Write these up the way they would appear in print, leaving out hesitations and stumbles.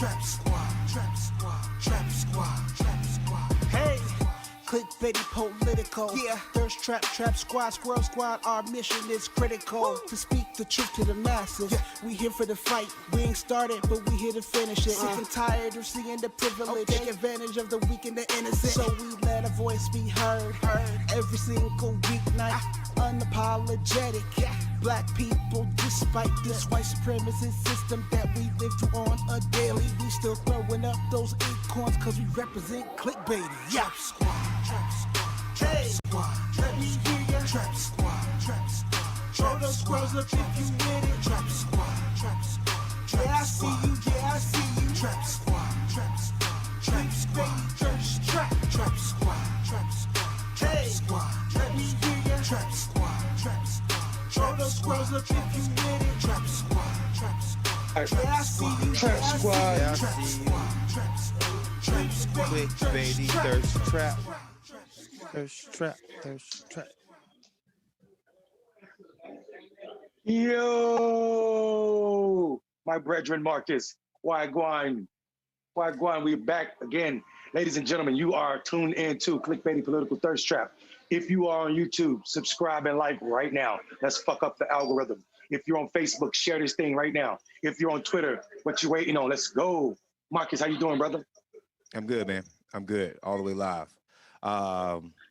Trap Squad, Trap Squad, Trap Squad, Trap Squad. Hey, Clickbaity political. Yeah, Thirst Trap, Trap Squad, Squirrel Squad. Our mission is critical to speak the truth to the masses. Yeah. We here for the fight. We ain't started, but we here to finish it. Sick and tired of seeing the privilege. Take advantage of the weak and the innocent. So we let a voice be heard. Every single weeknight. Unapologetic. Yeah. Black people, despite this white supremacist system that we live through on a daily, we still throwing up those acorns cause we represent Clickbaity. Yeah. Trap Squad, Trap Squad, Trap Squad. Let me hear ya. Trap Squad, Trap Squad. Throw those squirrels up if you with it. Trap Squad, Trap Squad. Yeah, I see you, yeah, I see you. Trap Squad, Trap Squad. Trap Squad, Thirst Trap, Trap Squad, Trap Squad. Trap Squad, let me hear ya. Trap Squad, Trap Squad. Throw those squirrels up if you with it. Trap Squad, Trap Squad. Yeah, I see you, Trap Squad. yeah, I see you. Trap Squad, Trap Squad. Clickbaity, Thirst Trap. Thirst Trap, Thirst Trap. Yo, my brethren Marcus, Wagwan, we back again. Ladies and gentlemen, you are tuned into Clickbaity Political Thirst Trap. If you are on YouTube, subscribe and like right now. Let's fuck up the algorithm. If you're on Facebook, share this thing right now. If you're on Twitter, what you waiting on? Let's go. Marcus, how you doing, brother? I'm good, man. I'm good. All the way live.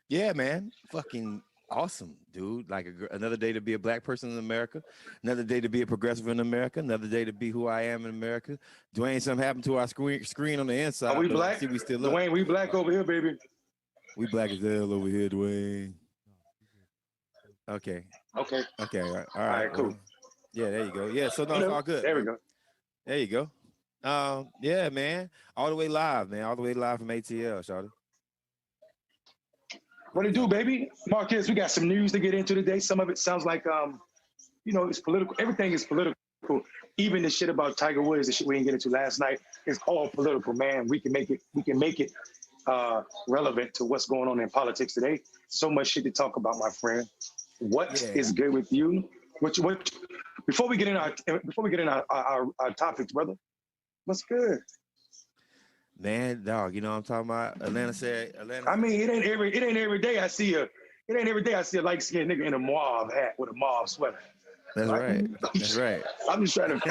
Yeah, man. Fucking awesome, dude. Like another day to be a black person in America. Another day to be a progressive in America. Another day to be who I am in America. Dwayne, something happened to our screen on the inside. Are we black? See, we still Dwayne, we black over here, baby. We black as hell over here, Dwayne. Okay. Okay. Okay. All right. All right, cool. Yeah, there you go. Yeah, so no, it's all good. There we go. There you go. Yeah, man. All the way live, man. All the way live from ATL, shawty. What it do, baby? Marcus, we got some news to get into today. Some of it sounds like, it's political. Everything is political. Even the shit about Tiger Woods, the shit we didn't get into last night, is all political, man. We can make it relevant to what's going on in politics today. So much shit to talk about, my friend. What is good with you? What before we get in our topics, brother? What's good? Man, dog, you know what I'm talking about? Atlanta. I mean, it ain't every day I see a light-skinned nigga in a mauve hat with a mauve sweater. That's right. That's right. I'm just trying to.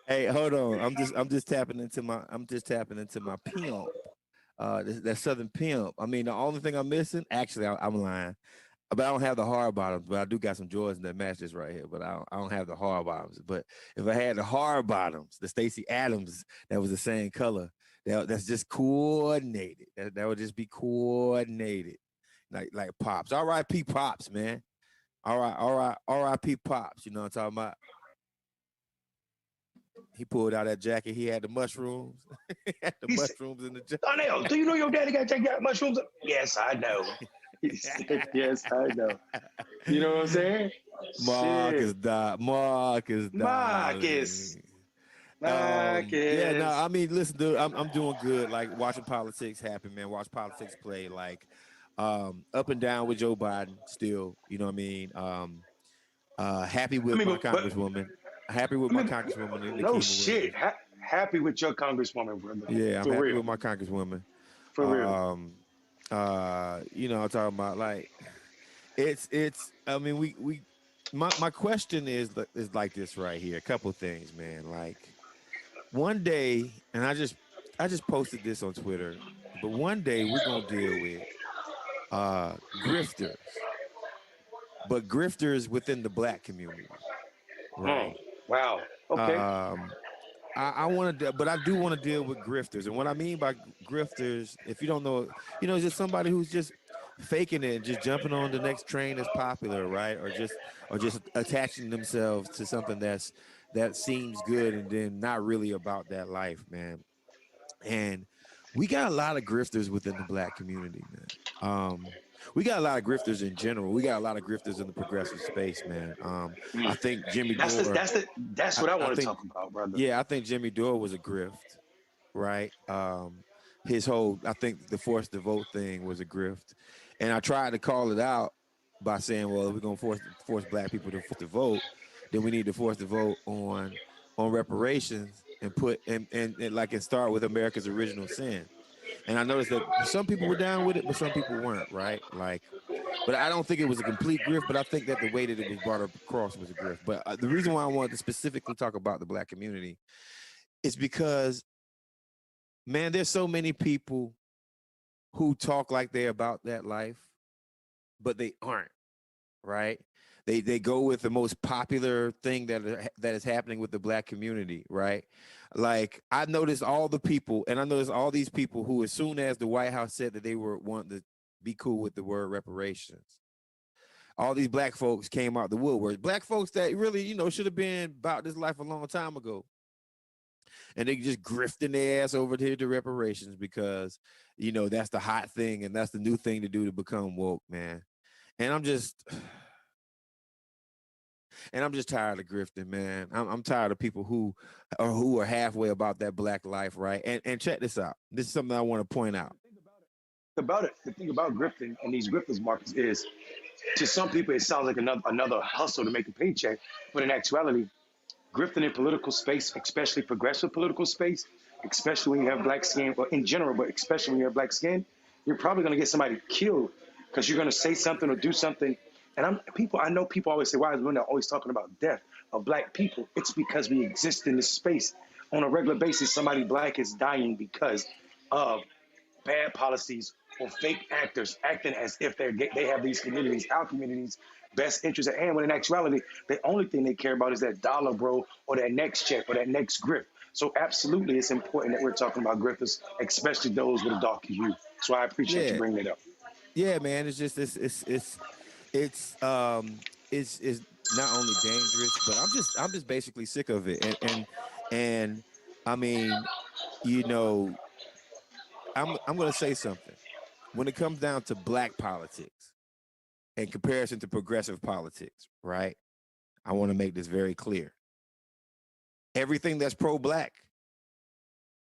Hey, hold on. I'm just tapping into my pimp. That Southern pimp. I mean, the only thing I'm missing, actually, I'm lying, but I don't have the hard bottoms. But I do got some Jordans that match this right here. But I don't have the hard bottoms. But if I had the hard bottoms, the Stacey Adams that was the same color, that's just coordinated. That would just be coordinated, like Pops. R.I.P. Pops, man. R.I.P. Pops. You know what I'm talking about? He pulled out that jacket. He had the mushrooms. He had the mushrooms in the jacket. Donnell, do you know your daddy got to take that mushrooms? Yes, I know. He said, yes, I know. You know what I'm saying? Marcus. Yeah, no, I mean, listen, dude, I'm doing good. Like watching politics happen, man. Watch politics play. Like up and down with Joe Biden still. You know what I mean? Happy with my congresswoman. Happy with my congresswoman. No shit. Happy with your congresswoman, brother. Yeah, I'm happy with my congresswoman. For real. You know, I'm talking about like it's. I mean, my question is like this right here. A couple things, man. Like one day, and I just posted this on Twitter, but one day we're gonna deal with grifters, but grifters within the black community, right? Wow. Okay. I want to, but I do want to deal with grifters, and what I mean by grifters, if you don't know, it's just somebody who's just faking it and just jumping on the next train that's popular, right? Or just attaching themselves to something that seems good and then not really about that life, man. And we got a lot of grifters within the black community, man. We got a lot of grifters in general. We got a lot of grifters in the progressive space, man. I think Jimmy Dore. That's what I want to talk about, brother. Yeah, I think Jimmy Dore was a grift, right? His whole, I think the force to vote thing was a grift, and I tried to call it out by saying, well, if we're gonna force black people to vote, then we need to force the vote on on reparations and put and like and start with America's original sin. And I noticed that some people were down with it, but some people weren't, right? Like, but I don't think it was a complete grift, but I think that the way that it was brought up across was a grift. But the reason why I wanted to specifically talk about the Black community is because, man, there's so many people who talk like they're about that life, but they aren't, right? They go with the most popular thing that is happening with the Black community, right? Like I noticed all the people, and I noticed all these people who, as soon as the White House said that they were wanting to be cool with the word reparations, all these Black folks came out the woodwork. Black folks that really, should have been about this life a long time ago, and they just grifting their ass over here to reparations because, that's the hot thing and that's the new thing to do to become woke, man. And I'm just tired of grifting, man. I'm tired of people who are halfway about that Black life, right? And check this out. This is something I want to point out. The thing about grifting and these grifters, Marcus, is to some people it sounds like another hustle to make a paycheck, but in actuality, grifting in political space, especially progressive political space, especially when you have black skin, or in general, but especially when you have black skin, you're probably going to get somebody killed because you're going to say something or do something. And I know people always say, why is women always talking about death of black people? It's because we exist in this space on a regular basis. Somebody black is dying because of bad policies or fake actors acting as if they have these communities, our communities, best interests at hand, when in actuality, the only thing they care about is that dollar, bro, or that next check or that next grift. So absolutely, it's important that we're talking about grifters, especially those with a darker hue. So I appreciate you Yeah, bringing it up. yeah, man. It's just it's not only dangerous, but I'm just basically sick of it. And I mean, you know, I'm going to say something. When it comes down to Black politics in comparison to progressive politics, right? I want to make this very clear. Everything that's pro-Black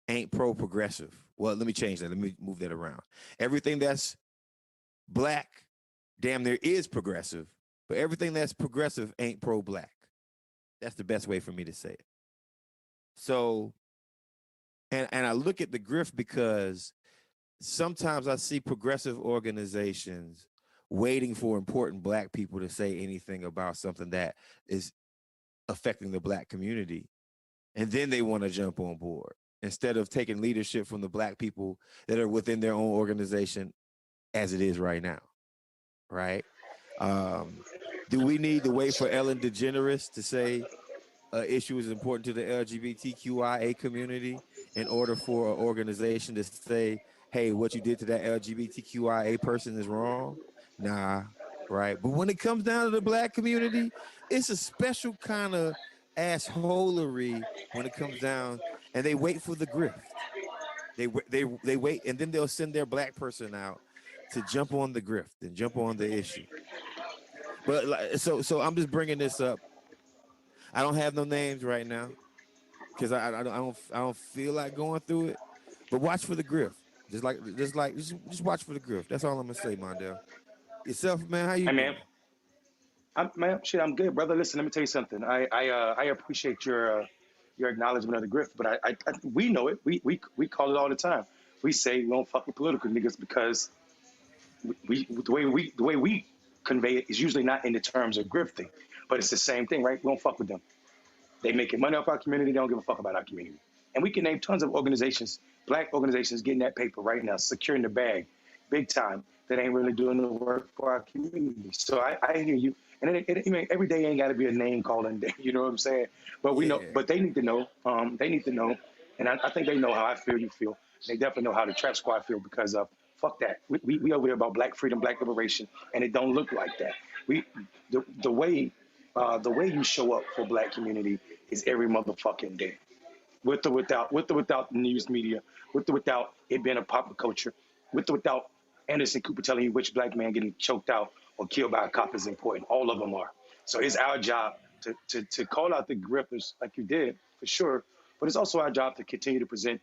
ain't pro-progressive. Well, let me change that. Let me move that around. Everything that's Black damn near is progressive, but everything that's progressive ain't pro-Black. That's the best way for me to say it. So, and I look at the grift because sometimes I see progressive organizations waiting for important Black people to say anything about something that is affecting the Black community. And then they want to jump on board instead of taking leadership from the Black people that are within their own organization as it is right now. Right. Um, do we need to wait for Ellen DeGeneres to say issue is important to the LGBTQIA community in order for an organization to say, hey, what you did to that LGBTQIA person is wrong? Nah, right. But when it comes down to the Black community, it's a special kind of assholery when it comes down, and they wait for the grift. They wait, and then they'll send their Black person out to jump on the grift and jump on the issue. But so I'm just bringing this up. I don't have no names right now because I don't feel like going through it. But watch for the grift. Just watch for the grift. That's all I'm gonna say, Mondale. Yourself, man. How you Hey, man, doing? I'm good, brother. Listen, let me tell you something. I appreciate your acknowledgement of the grift, but we know it. We call it all the time. We say we don't fuck with political niggas because the way we convey it is usually not in the terms of grifting, but it's the same thing, right? We don't fuck with them. They making money off our community. They don't give a fuck about our community. And we can name tons of organizations, black organizations, getting that paper right now, securing the bag, big time. That ain't really doing the work for our community. So I hear you. And every day ain't got to be a name calling day. You know what I'm saying? But we know. Yeah. But they need to know. They need to know. And I think they know how I feel. You feel. They definitely know how the Trap Squad feel because of fuck that. We over there about black freedom, black liberation, and it don't look like that. We the way you show up for black community is every motherfucking day, with or without the news media, with or without it being a popular culture, with or without Anderson Cooper telling you which black man getting choked out or killed by a cop is important. All of them are. So it's our job to call out the grifters like you did, for sure, but it's also our job to continue to present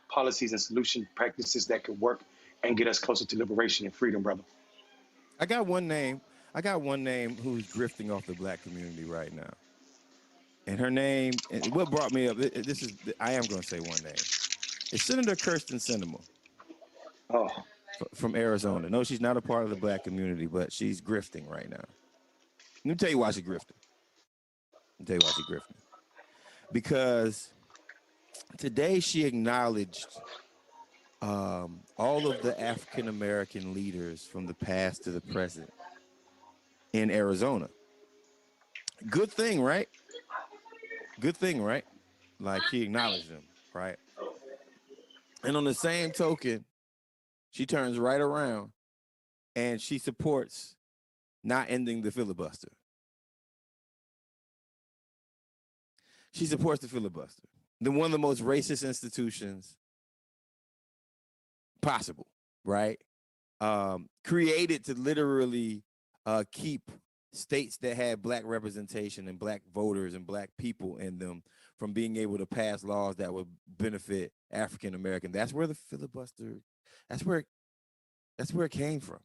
policies and solution practices that could work and get us closer to liberation and freedom, brother. I got one name. I got one name who's grifting off the Black community right now. and her name. And what brought me up? This is I am going to say one name. It's Senator Kirsten Sinema. Oh, From Arizona. No, she's not a part of the black community, but she's grifting right now. Let me tell you why she's grifting. Because today she acknowledged all of the African American leaders from the past to the present in Arizona. Good thing, right? Like she acknowledged them, right? And on the same token, she turns right around and she supports not ending the filibuster. She supports the filibuster. Then one of the most racist institutions possible, right? Created to literally keep states that had black representation and black voters and black people in them from being able to pass laws that would benefit African Americans. That's where the filibuster. That's where it came from.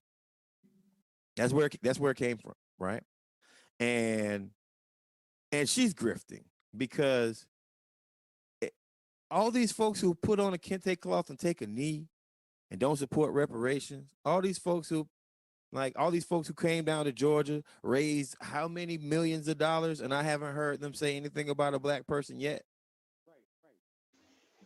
That's where it came from, right? And she's grifting because all these folks who put on a kente cloth and take a knee and don't support reparations, all these folks who came down to Georgia, raised how many millions of dollars, and I haven't heard them say anything about a black person yet.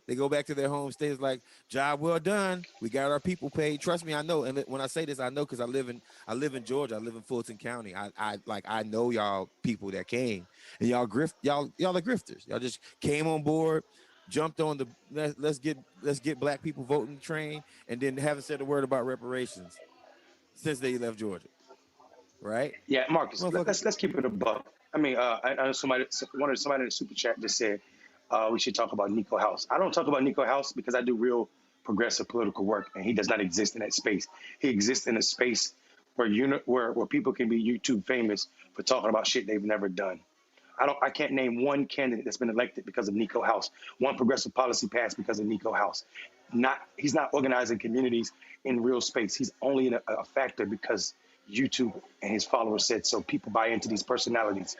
They go back to their home states like, job well done. We got our people paid. Trust me, I know. And when I say this, I know because I live in Georgia. I live in Fulton County. I know y'all people that came and y'all are grifters. Y'all just came on board, jumped on the let's get black people voting train, and then haven't said a word about reparations since they left Georgia. Right? yeah, Marcus. Let's keep it a buck. I mean, I know somebody in the super chat just said we should talk about Nico House. I don't talk about Nico House because I do real progressive political work, and he does not exist in that space. He exists in a space where people can be YouTube famous for talking about shit they've never done. I can't name one candidate that's been elected because of Nico House. One progressive policy passed because of Nico House. He's not organizing communities in real space. He's only a factor because YouTube and his followers said so. People buy into these personalities.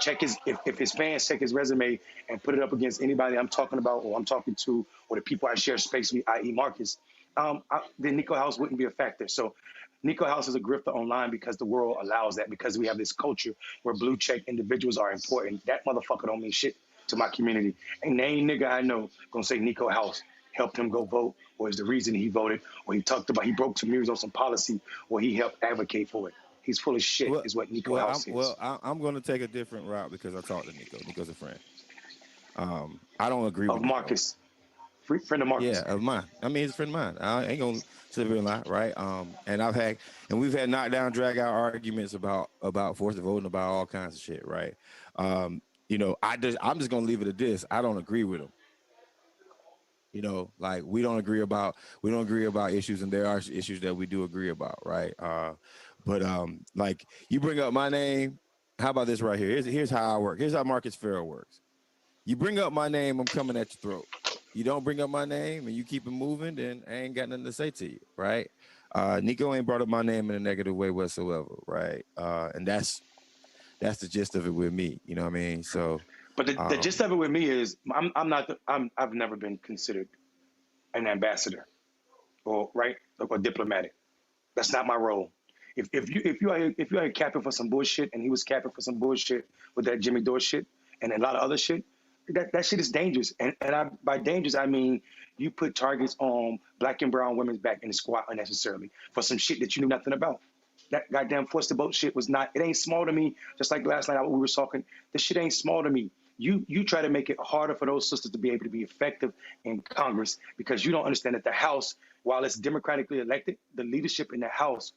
If his fans check his resume and put it up against anybody I'm talking about or I'm talking to or the people I share space with, i.e. Marcus, then Nico House wouldn't be a factor. So Nico House is a grifter online because the world allows that, because we have this culture where blue check individuals are important. That motherfucker don't mean shit to my community. And any nigga I know gonna say Nico House helped him go vote, or is the reason he voted, or he broke some news on some policy, or he helped advocate for it. He's full of shit, is what Nico House is. I'm going to take a different route because I talked to Nico. Nico's a friend. I don't agree with Marcus. Friend of Marcus. Yeah, of mine. I mean, he's a friend of mine. I ain't gonna sit here and lie, right? And we've had knockdown, drag out arguments about forced voting, about all kinds of shit, right? I'm just gonna leave it at this. I don't agree with him. Like we don't agree about issues, and there are issues that we do agree about, right? But like you bring up my name. How about this right here? Here's how I work. Here's how Marcus Farrell works. You bring up my name, I'm coming at your throat. You don't bring up my name and you keep it moving, then I ain't got nothing to say to you, right? Nico ain't brought up my name in a negative way whatsoever, right? And that's the gist of it with me. You know what I mean? So, but the gist of it with me is I've never been considered an ambassador or diplomatic. That's not my role. If you are capping for some bullshit, and he was capping for some bullshit with that Jimmy Dore shit and a lot of other shit, that shit is dangerous. And by dangerous I mean you put targets on black and brown women's back in the squad unnecessarily for some shit that you knew nothing about. That goddamn force to vote shit it ain't small to me. Just like last night we were talking, this shit ain't small to me. You try to make it harder for those sisters to be able to be effective in Congress because you don't understand that the House, while it's democratically elected, the leadership in the House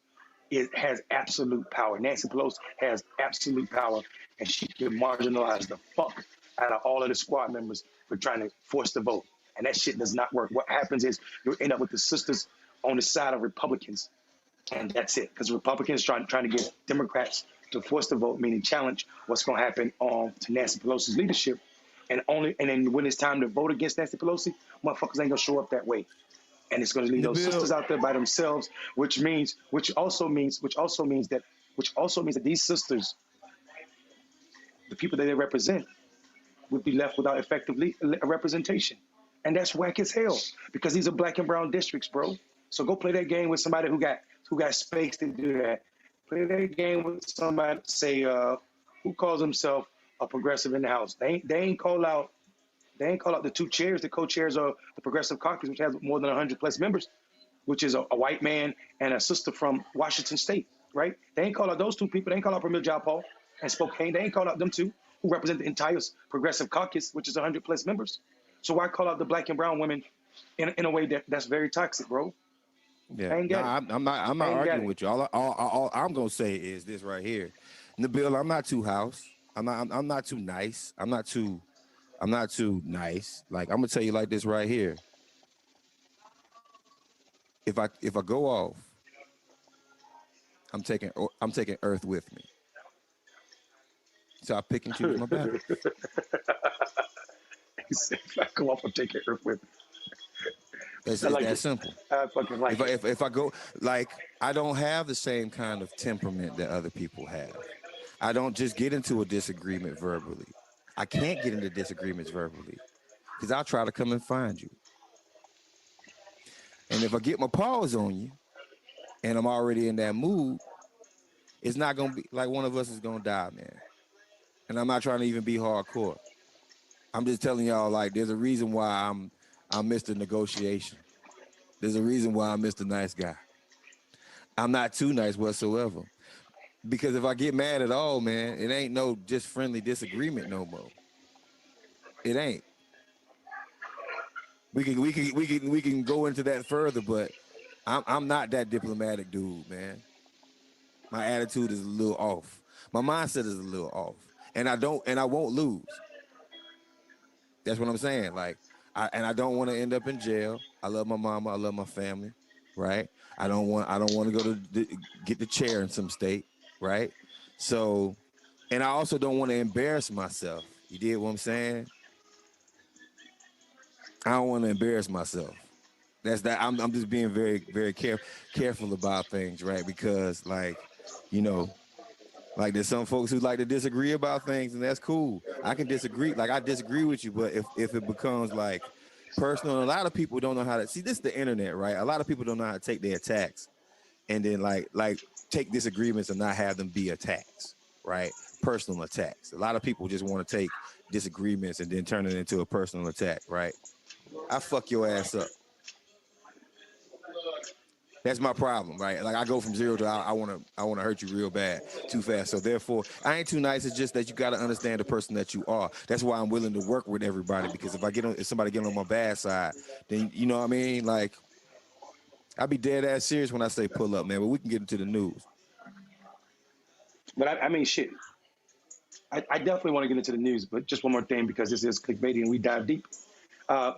has absolute power. Nancy Pelosi has absolute power, and she can marginalize the fuck out of all of the squad members for trying to force the vote. And that shit does not work. What happens is you end up with the sisters on the side of Republicans, and that's it. Because Republicans trying to get Democrats to force the vote, meaning challenge what's going to happen to Nancy Pelosi's leadership. And then when it's time to vote against Nancy Pelosi, motherfuckers ain't gonna show up that way. And it's going to leave those sisters out there by themselves, which also means that these sisters, the people that they represent, would be left without effective representation. And that's whack as hell because these are black and brown districts, bro. So go play that game with somebody who got space to do that. Play that game with somebody, say, who calls himself a progressive in the House. They ain't call out the two chairs, the co-chairs of the Progressive Caucus, which has more than 100 plus members, which is a white man and a sister from Washington State, right? They ain't call out those two people. They ain't call out Pramil Jayapal and Spokane. They ain't call out them two who represent the entire Progressive Caucus, which is 100 plus members. So why call out the black and brown women in a way that's very toxic, bro? Yeah, I ain't no, got it. I'm not I ain't got arguing it. with you. All I'm gonna say is this right here, Nabil. I'm not too house. I'm not too nice. I'm not too nice. Like I'm gonna tell you like this right here. If I go off, I'm taking Earth with me. So I pick and choose my battles. He said, if I go off, I'm taking Earth with me. It's I like that it. simple. I fucking like it. If I go, like, I don't have the same kind of temperament that other people have. I don't just get into a disagreement verbally. I can't get into disagreements verbally because I'll try to come and find you. And if I get my paws on you and I'm already in that mood, it's not gonna be like one of us is gonna die, man. And I'm not trying to even be hardcore. I'm just telling y'all, like, there's a reason why I'm Mr. Negotiation. There's a reason why I'm Mr. Nice Guy. I'm not too nice whatsoever. Because if I get mad at all, man, it ain't no just friendly disagreement no more. It ain't. We can go into that further, but I'm not that diplomatic dude, man. My attitude is a little off. My mindset is a little off. And I won't lose. That's what I'm saying. Like, I don't want to end up in jail. I love my mama. I love my family. Right. I don't want to go to get the chair in some state. Right. So, and I also don't want to embarrass myself. You did what I'm saying? I don't want to embarrass myself. That's that. I'm just being very, very careful about things, right? Because, like, you know, like there's some folks who like to disagree about things, and that's cool. I can disagree. Like I disagree with you, but if it becomes like personal, a lot of people don't know how to see. This is the internet, right? A lot of people don't know how to take their attacks and then like take disagreements and not have them be attacks, right? Personal attacks. A lot of people just want to take disagreements and then turn it into a personal attack, right? I fuck your ass up. That's my problem, right? Like I go from zero to I want to hurt you real bad too fast. So therefore, I ain't too nice. It's just that you got to understand the person that you are. That's why I'm willing to work with everybody because if somebody get on my bad side, then you know what I mean. Like I be dead ass serious when I say pull up, man. But we can get into the news. But I mean, shit. I definitely want to get into the news, but just one more thing because this is clickbaity and we dive deep. Uh,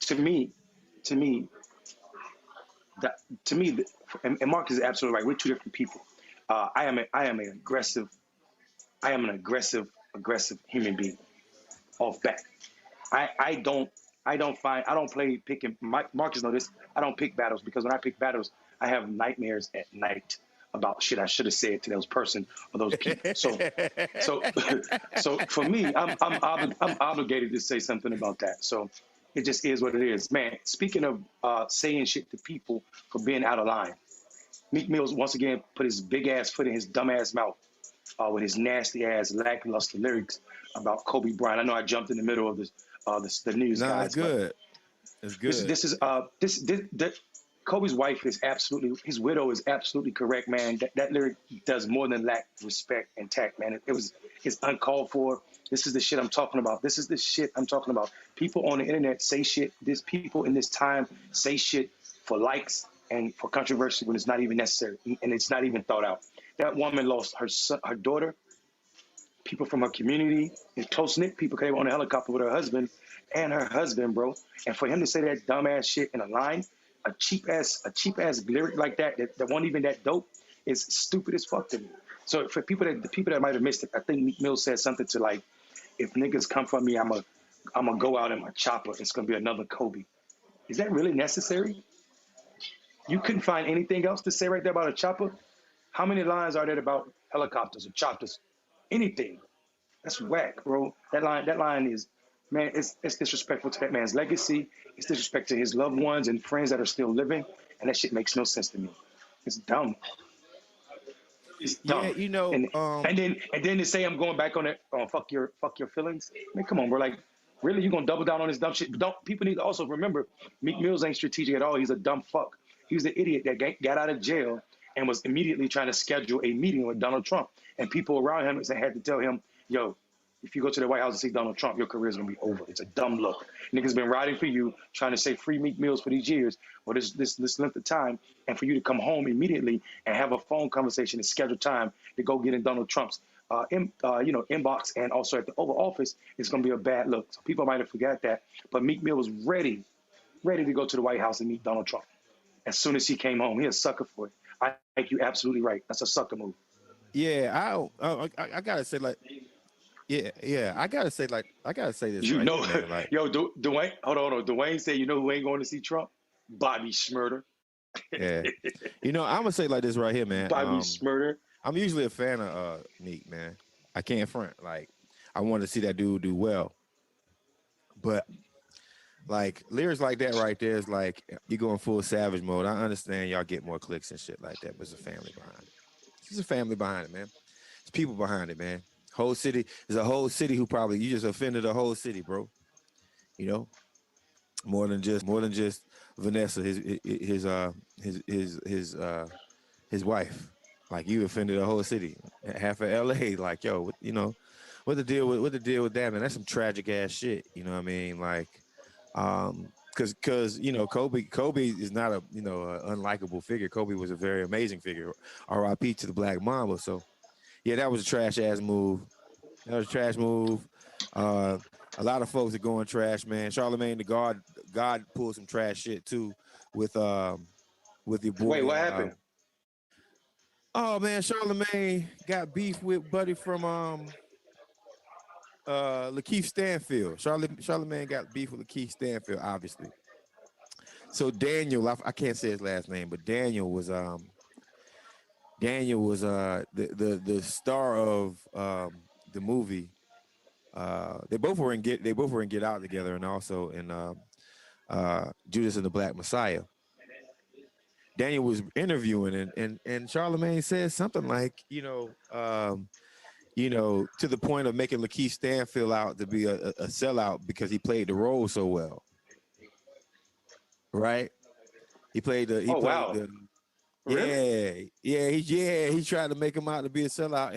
to me, to me, that, to me, and Mark is absolutely right. We're two different people. I am an aggressive. I am an aggressive human being. Off bat. I don't play picking. Marcus know this. I don't pick battles because when I pick battles, I have nightmares at night about shit I should have said to those person or those people. So, so for me, I'm obligated to say something about that. So it just is what it is, man. Speaking of saying shit to people for being out of line, Meek Mills once again put his big ass foot in his dumb ass mouth with his nasty ass lackluster lyrics about Kobe Bryant. I know I jumped in the middle of the news, No, guys, it's good. It's good. this Kobe's wife is absolutely, his widow is absolutely correct, man. That lyric does more than lack respect and tact, man. It's uncalled for. This is the shit I'm talking about. This is the shit I'm talking about. People on the internet say shit. There's people in this time say shit for likes and for controversy when it's not even necessary and it's not even thought out. That woman lost her son, her daughter, people from her community, and close knit people came on a helicopter with her husband and her husband, bro. And for him to say that dumbass shit in a line, a cheap ass lyric like that wasn't even that dope, is stupid as fuck to me. So for the people that might have missed it, I think Meek Mill said something to like, if niggas come for me, I'm gonna go out in my chopper. It's gonna be another Kobe. Is that really necessary? You couldn't find anything else to say right there about a chopper? How many lines are there about helicopters or choppers? Anything. That's whack, bro. That line is, man, it's disrespectful to that man's legacy. It's disrespect to his loved ones and friends that are still living, and that shit makes no sense to me. It's dumb. It's Yeah, dumb. And then to say I'm going back on it. Oh, fuck your feelings. Man, come on, bro. Like, really, you gonna double down on this dumb shit? But don't people need to also remember Meek Mills ain't strategic at all. He's a dumb fuck. He was the idiot that got out of jail and was immediately trying to schedule a meeting with Donald Trump. And people around him had to tell him, yo, if you go to the White House and see Donald Trump, your career is gonna be over. It's a dumb look. Niggas been riding for you, trying to say free Meek Mills for these years, or this length of time, and for you to come home immediately and have a phone conversation and schedule time to go get in Donald Trump's inbox and also at the Oval Office, it's gonna be a bad look. So people might have forgot that, but Meek Mill was ready to go to the White House and meet Donald Trump. As soon as he came home, he a sucker for it. I think you're absolutely right. That's a sucker move. Yeah, I gotta say like. Yeah. I gotta say this. You right know, here, man. Like, yo, Dwayne, hold on. Dwayne said, you know who ain't going to see Trump? Bobby Schmurder. yeah. I'm gonna say like this right here, man. Bobby Schmurder. I'm usually a fan of Meek, man. I can't front. Like, I want to see that dude do well. But like lyrics like that right there is like you're going full savage mode. I understand y'all get more clicks and shit like that, but there's a family behind it. There's a family behind it, man. There's people behind it, man. Whole city. There's a whole city who probably you just offended a whole city, bro. You know, more than just Vanessa, his wife. Like you offended a whole city, half of LA. Like, yo, what the deal with that, man? That's some tragic ass shit. You know what I mean? Like, because Kobe is not a unlikable figure. Kobe was a very amazing figure. R.I.P. to the Black Mamba. So yeah, that was a trash ass move. That was a trash move. A lot of folks are going trash, man. Charlemagne the God pulled some trash shit too with your boy. Wait, what happened? Oh man, Charlemagne got beef with buddy from Lakeith Stanfield. Charlemagne got beef with Lakeith Stanfield, obviously. So Daniel, I can't say his last name, but Daniel was the star of the movie. They both were in Get Out together, and also in Judas and the Black Messiah. Daniel was interviewing, and Charlemagne said something like, to the point of making Lakeith Stanfield out to be a sellout because he played the role so well. Right? He played the. Really? He tried to make him out to be a sellout,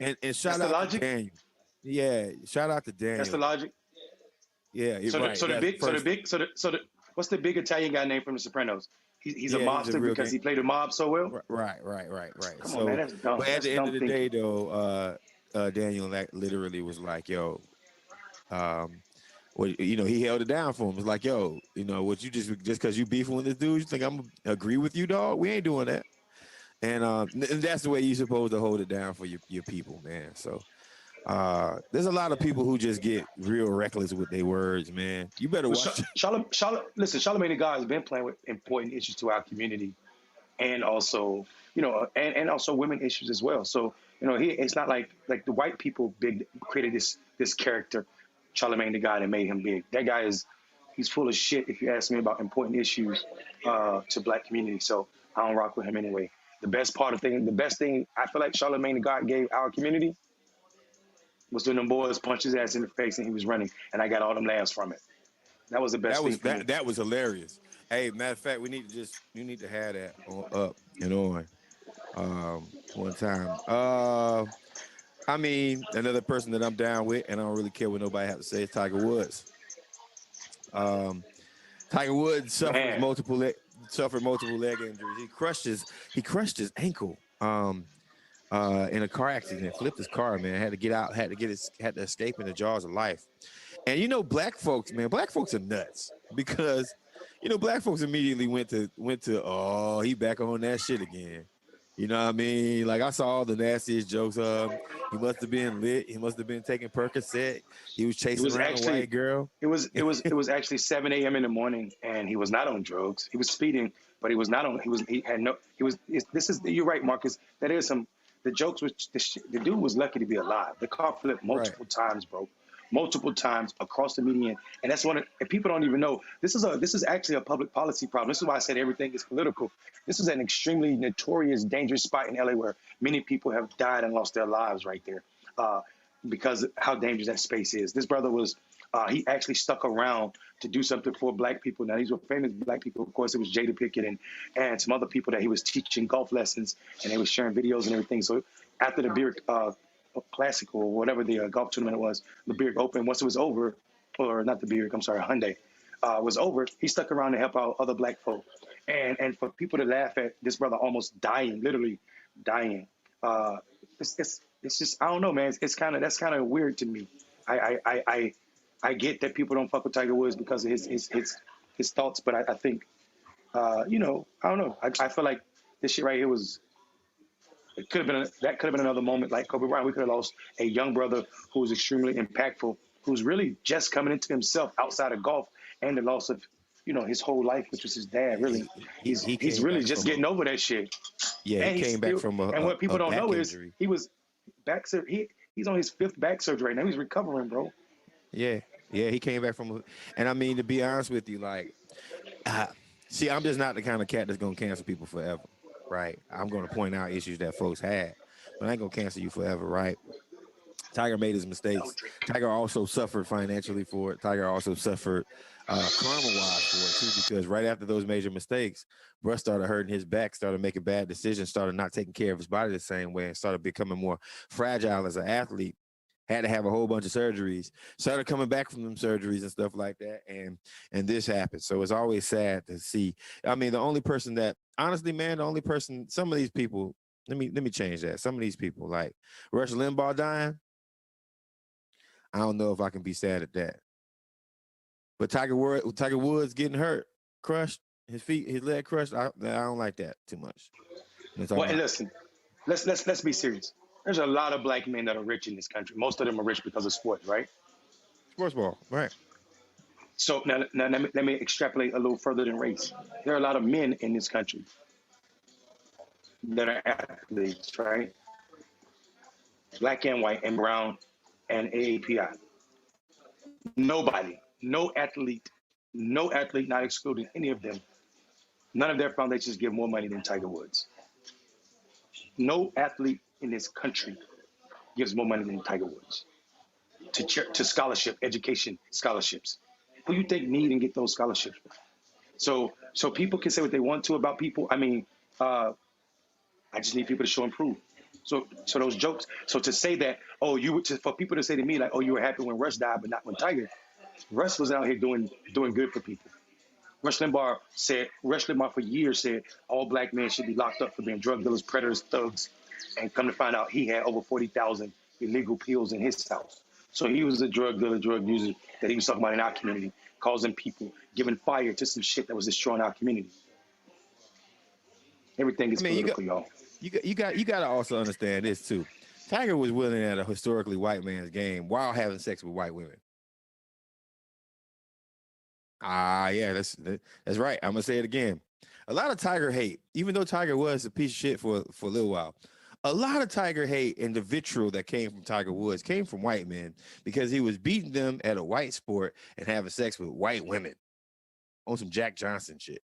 and shout out to Daniel. Yeah, shout out to Daniel. That's the logic. Yeah, what's the big Italian guy named from The Sopranos? He's a mobster because he played a mob so well. Right. Come on, man, that's dumb. But at the end of the day, though, Daniel literally was like, "Yo, he held it down for him. It's like, yo, what you just because you beefing with this dude, you think I'm gonna agree with you, dog? We ain't doing that." And that's the way you're supposed to hold it down for your people, man. So. There's a lot of people who just get real reckless with their words, man. You better watch. Listen, Charlemagne the God has been playing with important issues to our community, and also, and also women issues as well. So, it's not like the white people created this character, Charlemagne the God, and made him big. That guy he's full of shit. If you ask me about important issues to Black community, so I don't rock with him anyway. The best thing I feel like Charlemagne the God gave our community was when them boys punched his ass in the face and he was running, and I got all them laughs from it. That was the best thing. That was hilarious. Hey, matter of fact, you need to have that up and on one time. I mean, another person that I'm down with, and I don't really care what nobody has to say, is Tiger Woods. Tiger Woods suffered multiple leg injuries. He crushed his ankle. In a car accident, flipped his car, man. Had to get out, had to escape in the jaws of life. And black folks are nuts because black folks immediately went to oh, he back on that shit again. You know what I mean? Like I saw all the nastiest jokes of him. He must have been lit. He must have been taking Percocet. He was chasing around a white girl. It was actually 7 a.m. in the morning, and he was not on drugs. He was speeding, but he was not on. You're right, Marcus. That is some the jokes was the dude was lucky to be alive. The car flipped Right. multiple times, bro. Multiple times across the median, and that's one. And people don't even know this is actually a public policy problem. This is why I said everything is political. This is an extremely notorious, dangerous spot in LA where many people have died and lost their lives right there, because of how dangerous that space is. This brother was. He actually stuck around to do something for black people. Now, these were famous black people. Of course, it was Jada Pinkett and some other people that he was teaching golf lessons, and they were sharing videos and everything. So after the beer Classic or whatever the golf tournament was, the Beard Open, once it was over, or not the Beard, I'm sorry, Hyundai, was over, he stuck around to help out other black folk. And for people to laugh at this brother almost dying, literally dying, it's just, I don't know, man. That's kind of weird to me. I get that people don't fuck with Tiger Woods because of his thoughts, but I think, I don't know. I feel like this shit right here was. That could have been another moment like Kobe Bryant. We could have lost a young brother who was extremely impactful, who's really just coming into himself outside of golf, and the loss of, his whole life, which was his dad. Really, he's really just getting over that shit. Yeah, and he came back from and what people don't know injury. Is he was back. He's on his 5th back surgery right now. He's recovering, bro. Yeah, he came back from, and I mean, to be honest with you, like, see, I'm just not the kind of cat that's gonna cancel people forever. Right, I'm going to point out issues that folks had, but I ain't going to cancel you forever, right? Tiger made his mistakes. Tiger also suffered financially for it. Tiger also suffered karma-wise for it, too, because right after those major mistakes, Russ started hurting his back, started making bad decisions, started not taking care of his body the same way, and started becoming more fragile as an athlete. Had to have a whole bunch of surgeries, started coming back from them surgeries and stuff like that. And this happened. So it's always sad to see. I mean, the only person that, honestly, man, some of these people, let me change that. Some of these people, like Rush Limbaugh dying, I don't know if I can be sad at that. But Tiger Woods getting hurt, crushed, his leg crushed, I don't like that too much. Well, and listen, let's be serious. There's a lot of black men that are rich in this country. Most of them are rich because of sports, right? Sports ball, right. So now let me extrapolate a little further than race. There are a lot of men in this country that are athletes, right? Black and white and brown and AAPI. Nobody, no athlete, not excluding any of them, none of their foundations give more money than Tiger Woods. No athlete in this country gives more money than Tiger Woods to scholarship, education scholarships. Who you think need and get those scholarships? So people can say what they want to about people. I mean, I just need people to show and prove. So those jokes. So to say that, for people to say to me like, oh, you were happy when Rush died, but not when Tiger. Rush was out here doing good for people. Rush Limbaugh for years said all black men should be locked up for being drug dealers, predators, thugs, and come to find out he had over 40,000 illegal pills in his house. So he was a drug dealer, drug user that he was talking about in our community, causing people, giving fire to some shit that was destroying our community. Everything is political, y'all. You got to also understand this too. Tiger was winning at a historically white man's game while having sex with white women. Yeah, that's right. I'm gonna say it again. A lot of Tiger hate, even though Tiger was a piece of shit for a little while. A lot of Tiger hate and the vitriol that came from Tiger Woods came from white men because he was beating them at a white sport and having sex with white women on some Jack Johnson shit.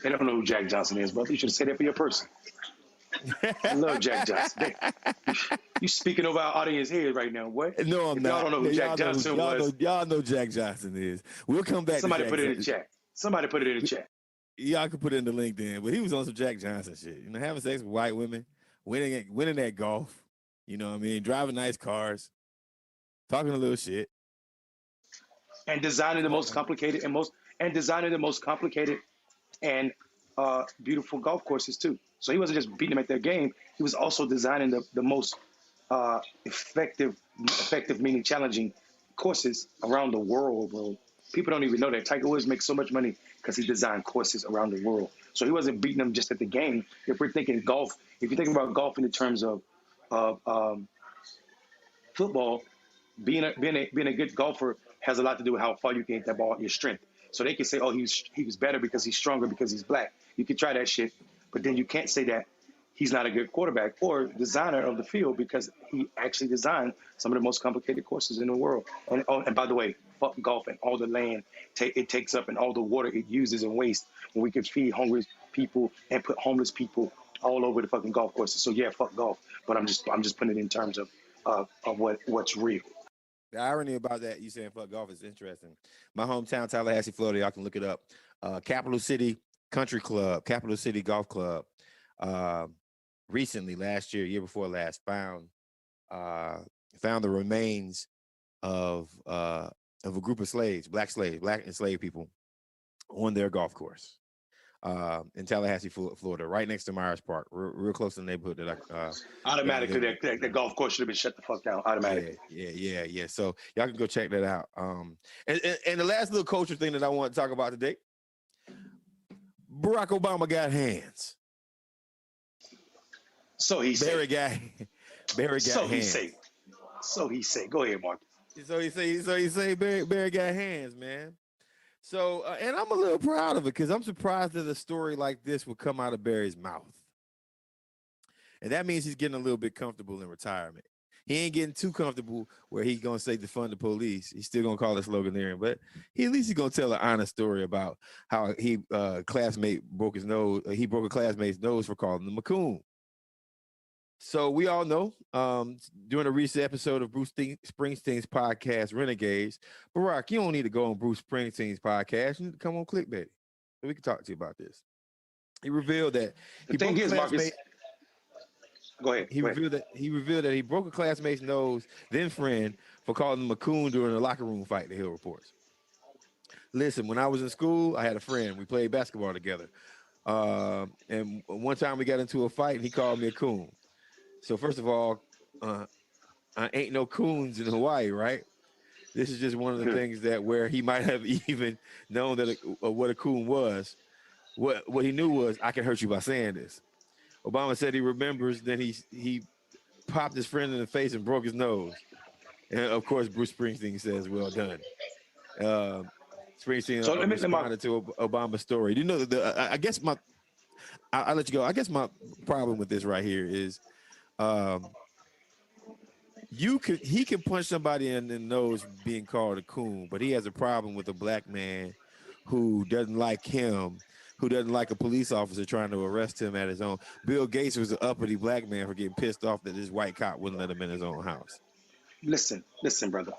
They don't know who Jack Johnson is, brother. You should have said that for your person. I love Jack Johnson. You speaking over our audience here right now. What? No, I'm not. Y'all don't know who Jack Johnson was. Y'all know Jack Johnson is. We'll come back. Somebody put it in the chat. Somebody put it in the chat. Y'all can put it in the LinkedIn, but he was on some Jack Johnson shit. Having sex with white women, winning at golf. You know what I mean? Driving nice cars, talking a little shit, and designing the most complicated and beautiful golf courses too. So he wasn't just beating them at their game. He was also designing the most effective meaning challenging courses around the world, bro. People don't even know that Tiger Woods makes so much money because he designed courses around the world. So he wasn't beating them just at the game. If we're thinking golf, if you're thinking about golf in the terms of football, being a good golfer has a lot to do with how far you can hit that ball, your strength. So they can say, oh, he was better because he's stronger because he's black. You can try that shit, but then you can't say that he's not a good quarterback or designer of the field because he actually designed some of the most complicated courses in the world. And by the way, fuck golf and all the land it takes up and all the water it uses and waste when we could feed hungry people and put homeless people all over the fucking golf courses. So yeah, fuck golf. But I'm just putting it in terms of what's real. The irony about that, you saying fuck golf, is interesting. My hometown, Tallahassee, Florida, y'all can look it up. Capital City Country Club, Capital City Golf Club, recently, last year before last, found the remains of a group of slaves, black enslaved people, on their golf course in Tallahassee, Florida, right next to Myers Park, real close to the neighborhood that automatically that golf course should have been shut the fuck down automatically. Yeah. So y'all can go check that out. And the last little culture thing that I want to talk about today: Barack Obama got hands. So he Barry got hands. So he say. Go ahead, Mark. So he say Barry got hands, man. So, and I'm a little proud of it because I'm surprised that a story like this would come out of Barry's mouth. And that means he's getting a little bit comfortable in retirement. He ain't getting too comfortable where he's going to say defund the police. He's still going to call it sloganeering, but at least he's going to tell an honest story about how he classmate broke his nose. He broke a classmate's nose for calling him a coon. So we all know during a recent episode of Bruce Springsteen's podcast, Renegades, Barack, you don't need to go on Bruce Springsteen's podcast. You need to come on Clickbaity so we can talk to you about this. He revealed that Marcus. Go ahead. He revealed that he broke a classmate's nose, then friend, for calling him a coon during a locker room fight, the Hill reports. Listen, when I was in school, I had a friend. We played basketball together. And one time we got into a fight and he called me a coon. So first of all, I ain't no coons in Hawaii, right? This is just one of the things that where he might have even known that what a coon was. What he knew was, I can hurt you by saying this. Obama said he remembers. Then he popped his friend in the face and broke his nose. And of course, Bruce Springsteen says, "Well done." Springsteen responded to Obama's story. You know, I guess I'll let you go. I guess my problem with this right here is, he can punch somebody in the nose being called a coon, but he has a problem with a black man who doesn't like him, who doesn't like a police officer trying to arrest him at his own. Bill Gates was an uppity black man for getting pissed off that this white cop wouldn't let him in his own house. Listen, brother.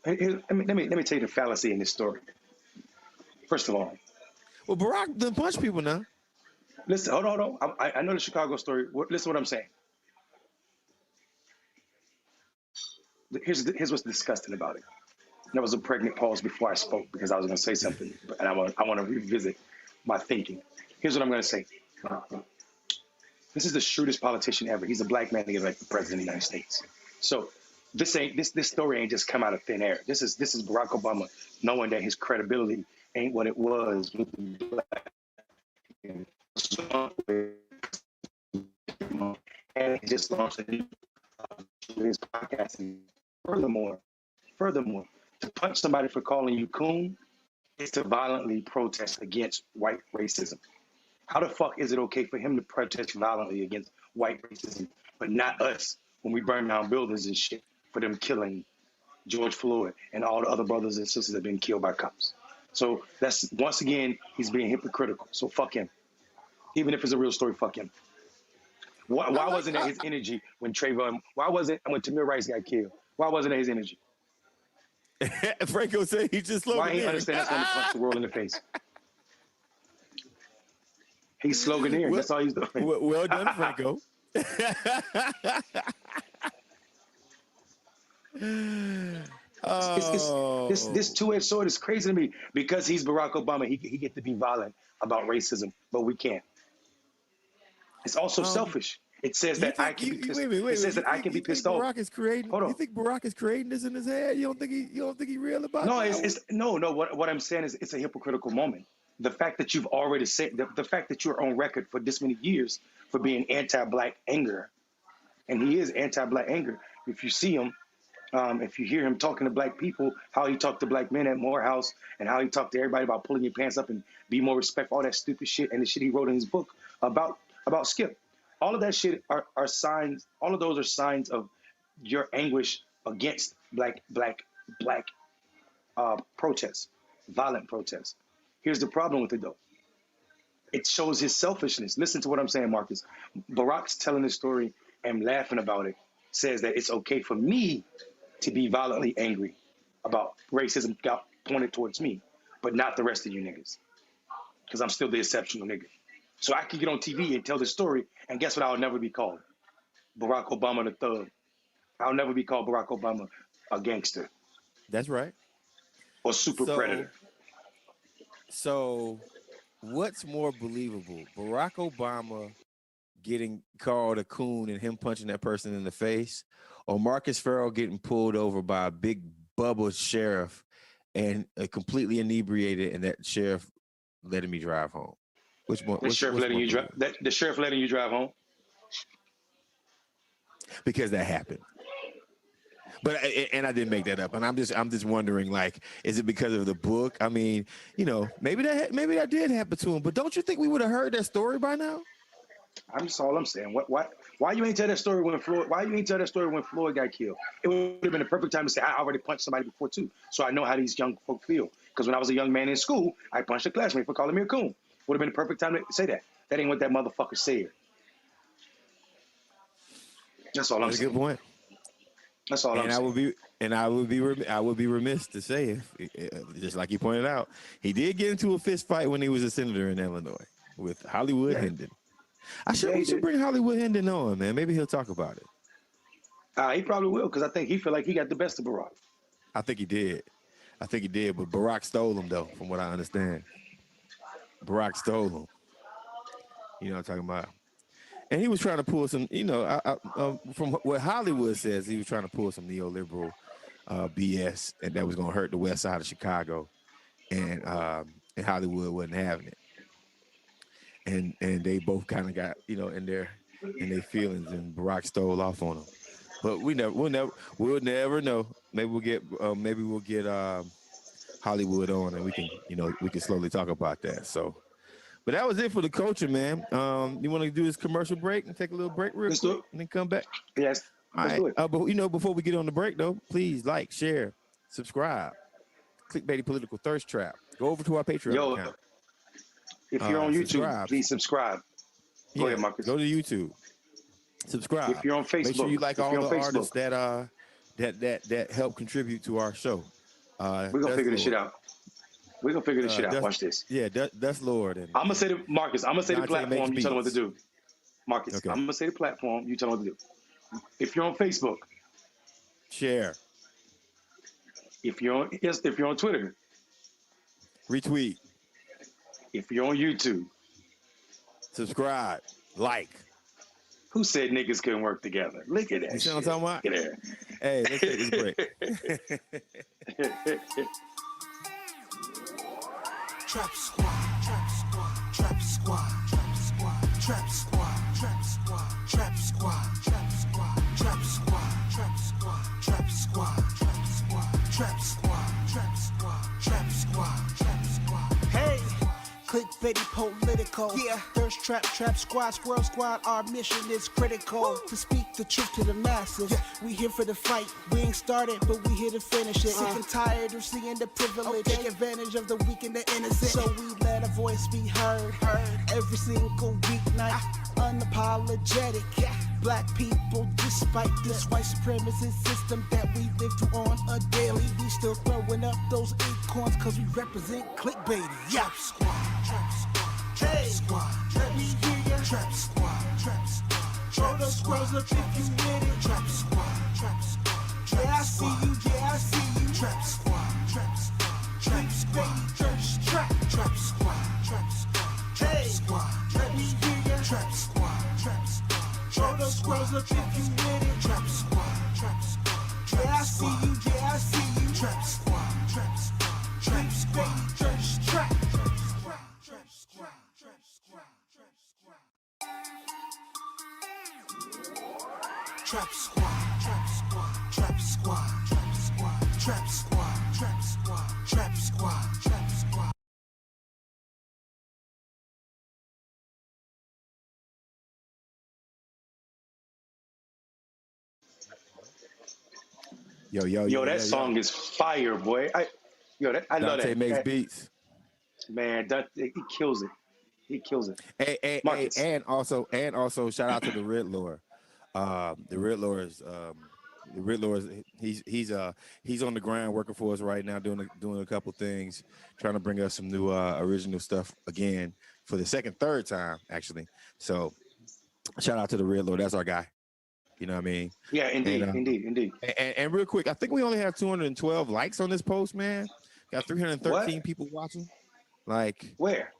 Let me tell you the fallacy in this story. First of all, well, Barack done punch people now. Listen, hold on. I know the Chicago story. Listen to what I'm saying. Here's what's disgusting about it. There was a pregnant pause before I spoke because I was going to say something, and I want to revisit my thinking. Here's what I'm going to say. This is the shrewdest politician ever. He's a black man to get elected president of the United States. So this story ain't just come out of thin air. This is Barack Obama knowing that his credibility ain't what it was with the black. And he just launched his podcast. And furthermore, to punch somebody for calling you coon is to violently protest against white racism. How the fuck is it okay for him to protest violently against white racism, but not us when we burn down buildings and shit for them killing George Floyd and all the other brothers and sisters that have been killed by cops? So that's, once again, he's being hypocritical. So fuck him. Even if it's a real story, fuck him. Why wasn't that his energy when Trayvon? Why wasn't when Tamir Rice got killed? Why wasn't that his energy? Franco said he just sloganeering. Why he understand that's going to punch the world in the face? He's sloganeering. That's all he's doing. Well done, Franco. This two-edged sword is crazy to me because he's Barack Obama. He get to be violent about racism, but we can't. It's also selfish. It says that I can be pissed. It says that I can be pissed off. Barack is creating. You think Barack is creating this in his head? You don't think he real about it? No. What I'm saying is it's a hypocritical moment. The fact that you've already said the fact that you're on record for this many years for being anti-black anger, and he is anti-black anger. If you see him, if you hear him talking to black people, how he talked to black men at Morehouse, and how he talked to everybody about pulling your pants up and be more respectful, all that stupid shit, and the shit he wrote in his book about Skip. All of that shit are signs. All of those are signs of your anguish against black protests, violent protests. Here's the problem with it though. It shows his selfishness. Listen to what I'm saying, Marcus. Barack's telling this story and laughing about it. Says that it's okay for me to be violently angry about racism got pointed towards me, but not the rest of you niggas. Because I'm still the exceptional nigga. So I can get on TV and tell this story, and guess what? I'll never be called Barack Obama the thug. I'll never be called Barack Obama a gangster That's right. or super predator. So what's more believable, Barack Obama getting called a coon and him punching that person in the face, or Marcus Farrell getting pulled over by a big bubble sheriff and completely inebriated, and that sheriff letting me drive home? Which one? The sheriff letting you drive. The sheriff letting you drive home. Because that happened. But and I didn't make that up, and I'm just wondering, like, is it because of the book? I mean, you know, maybe that did happen to him. But don't you think we would have heard that story by now? I'm just all I'm saying. Why you ain't tell that story when Floyd? Why you ain't tell that story when Floyd got killed? It would have been the perfect time to say I already punched somebody before too, so I know how these young folk feel. Because when I was a young man in school, I punched a classmate for calling me a coon. Would have been the perfect time to say that. That ain't what that motherfucker said. That's all I'm saying. Good point. That's all I'm saying. I would be remiss to say, if, just like you pointed out, he did get into a fist fight when he was a senator in Illinois with Hollywood Hendon. We should bring Hollywood Hendon on, man. Maybe he'll talk about it. He probably will, because I think he feel like he got the best of Barack. I think he did, but Barack stole him, though, from what I understand. Barack stole him. You know what I'm talking about? And he was trying to pull some, you know, from what Hollywood says, he was trying to pull some neoliberal BS, and that was going to hurt the west side of Chicago, and Hollywood wasn't having it. And they both kind of got, you know, in their feelings, and Barack stole off on them. But we'll never know. Maybe we'll get Hollywood on, and we can slowly talk about that. So. But that was it for the culture, man. You want to do this commercial break and take a little break real quick and then come back? Yes. All right. But, you know, before we get on the break, though, please like, share, subscribe. Clickbaity Political Thirst Trap. Go over to our Patreon account. If you're on YouTube, please subscribe. Go ahead, Marcus. Go to YouTube. Subscribe. If you're on Facebook, make sure you like all the artists that help contribute to our show. We're going to figure this shit out. We're going to figure this shit out. Watch this. Yeah, that's Lord. And, I'm going to say Marcus, I'm going to say the platform, you tell them what to do. Marcus, okay. I'm going to say the platform, you tell them what to do. If you're on Facebook, share. If you're on Twitter, retweet. If you're on YouTube, subscribe. Like. Who said niggas couldn't work together? Look at that. You see what I'm talking about? Look at that. Hey, let's take this break. Trap squad, trap squad, trap squad, trap squad, trap squad, trap squad, trap squad, trap squad, trap squad, trap squad, trap squad, trap squad, trap squad, trap squad, trap squad, trap squad. Hey, clickbaity political. Yeah, thirst trap, trap squad, squirrel squad. Our mission is critical to speak the truth to the masses. Yeah. We here for the fight. We ain't started, but we here to finish it. Sick and tired of seeing the privilege. Take advantage of the weak and the innocent. So we let a voice be heard. Every single weeknight. Unapologetic. Yeah. Black people, despite this white supremacist system that we live through on a daily, we still throwing up those acorns cause we represent clickbaity. Yeah. Trap squad, trap squad, trap squad, let me hear ya. Trap squad, trap squad. Throw those squirrels up if you with it. Trap squad, trap squad. Yeah, I see you, yeah, I see you. Trap squad, trap squad, trap squad. Thirst trap, trap squad, trap squad, trap squad. Let me hear ya. Trap squad, trap squad. Throw those squirrels up if you with it. Trap squad, trap squad. Yeah, I see you, yeah, I see you. Trap squad, trap squad, trap squad. Thirst trap, trap squad, trap squad, trap squad, trap squad. Trap squad, trap squad, trap squad, trap squad, trap squad, trap squad, trap squad, trap squad. Yo, that song is fire, boy. I love Dante that. makes beats. Man, he kills it. He kills it. Hey, Marcus. and also, shout out to the Red Lord. The Red Lord is he's on the ground working for us right now, doing a couple things, trying to bring us some new original stuff again for the third time actually. So shout out to the Red Lord. That's our guy. You know what I mean? Yeah, indeed. And real quick, I think we only have 212 likes on this post, man. Got 313 people watching. Like where?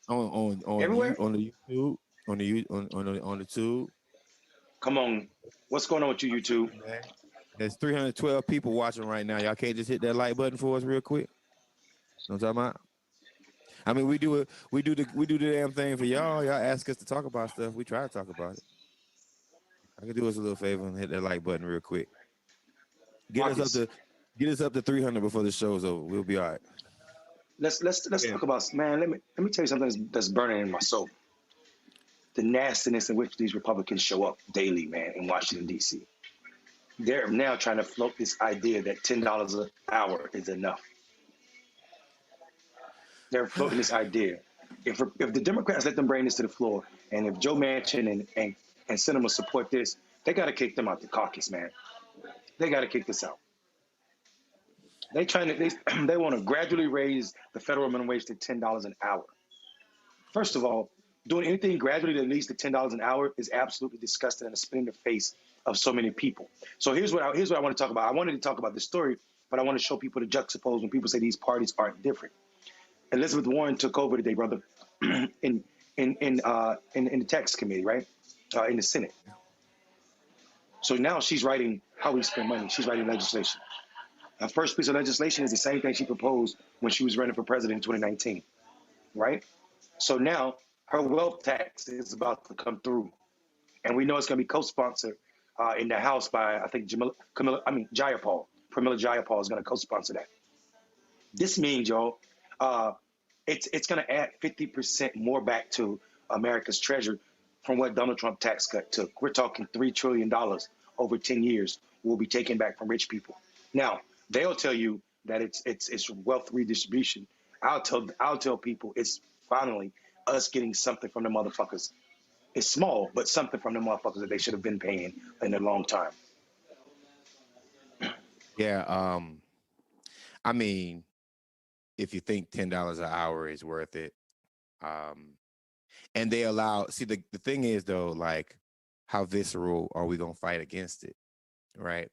On Everywhere? on the YouTube, on the tube. Come on. What's going on with you, YouTube? Man. There's 312 people watching right now. Y'all can't just hit that like button for us real quick. Know what I'm talking about? I mean, we do the damn thing for y'all. Y'all ask us to talk about stuff. We try to talk about it. I can do us a little favor and hit that like button real quick. Get us up to 300 before the show's over. We'll be all right. Let's talk about, man. Let me tell you something that's burning in my soul. The nastiness in which these Republicans show up daily, man, in Washington D.C. They're now trying to float this idea that $10 an hour is enough. They're floating this idea. If the Democrats let them bring this to the floor, and if Joe Manchin and Sinema support this, they got to kick them out the caucus, man. They got to kick this out. They want to gradually raise the federal minimum wage to $10 an hour. First of all, doing anything gradually that leads to $10 an hour is absolutely disgusting and a spin in the face of so many people. So here's what I want to talk about. I wanted to talk about this story, but I want to show people the juxtapose when people say these parties aren't different. Elizabeth Warren took over today, brother, in the tax committee, right? In the Senate. So now she's writing how we spend money. She's writing legislation. Her first piece of legislation is the same thing she proposed when she was running for president in 2019, right? So now her wealth tax is about to come through, and we know it's going to be co-sponsored in the House by, I think, Jayapal. Pramila Jayapal is going to co-sponsor that. This means, y'all, it's going to add 50% more back to America's treasury from what Donald Trump tax cut took. We're talking $3 trillion over 10 years will be taken back from rich people. Now, they'll tell you that it's wealth redistribution. I'll tell people it's finally us getting something from the motherfuckers. It's small, but something from the motherfuckers that they should have been paying in a long time. Yeah, I mean, if you think $10 an hour is worth it, and they allow, see, the thing is though, like, how visceral are we gonna fight against it, right?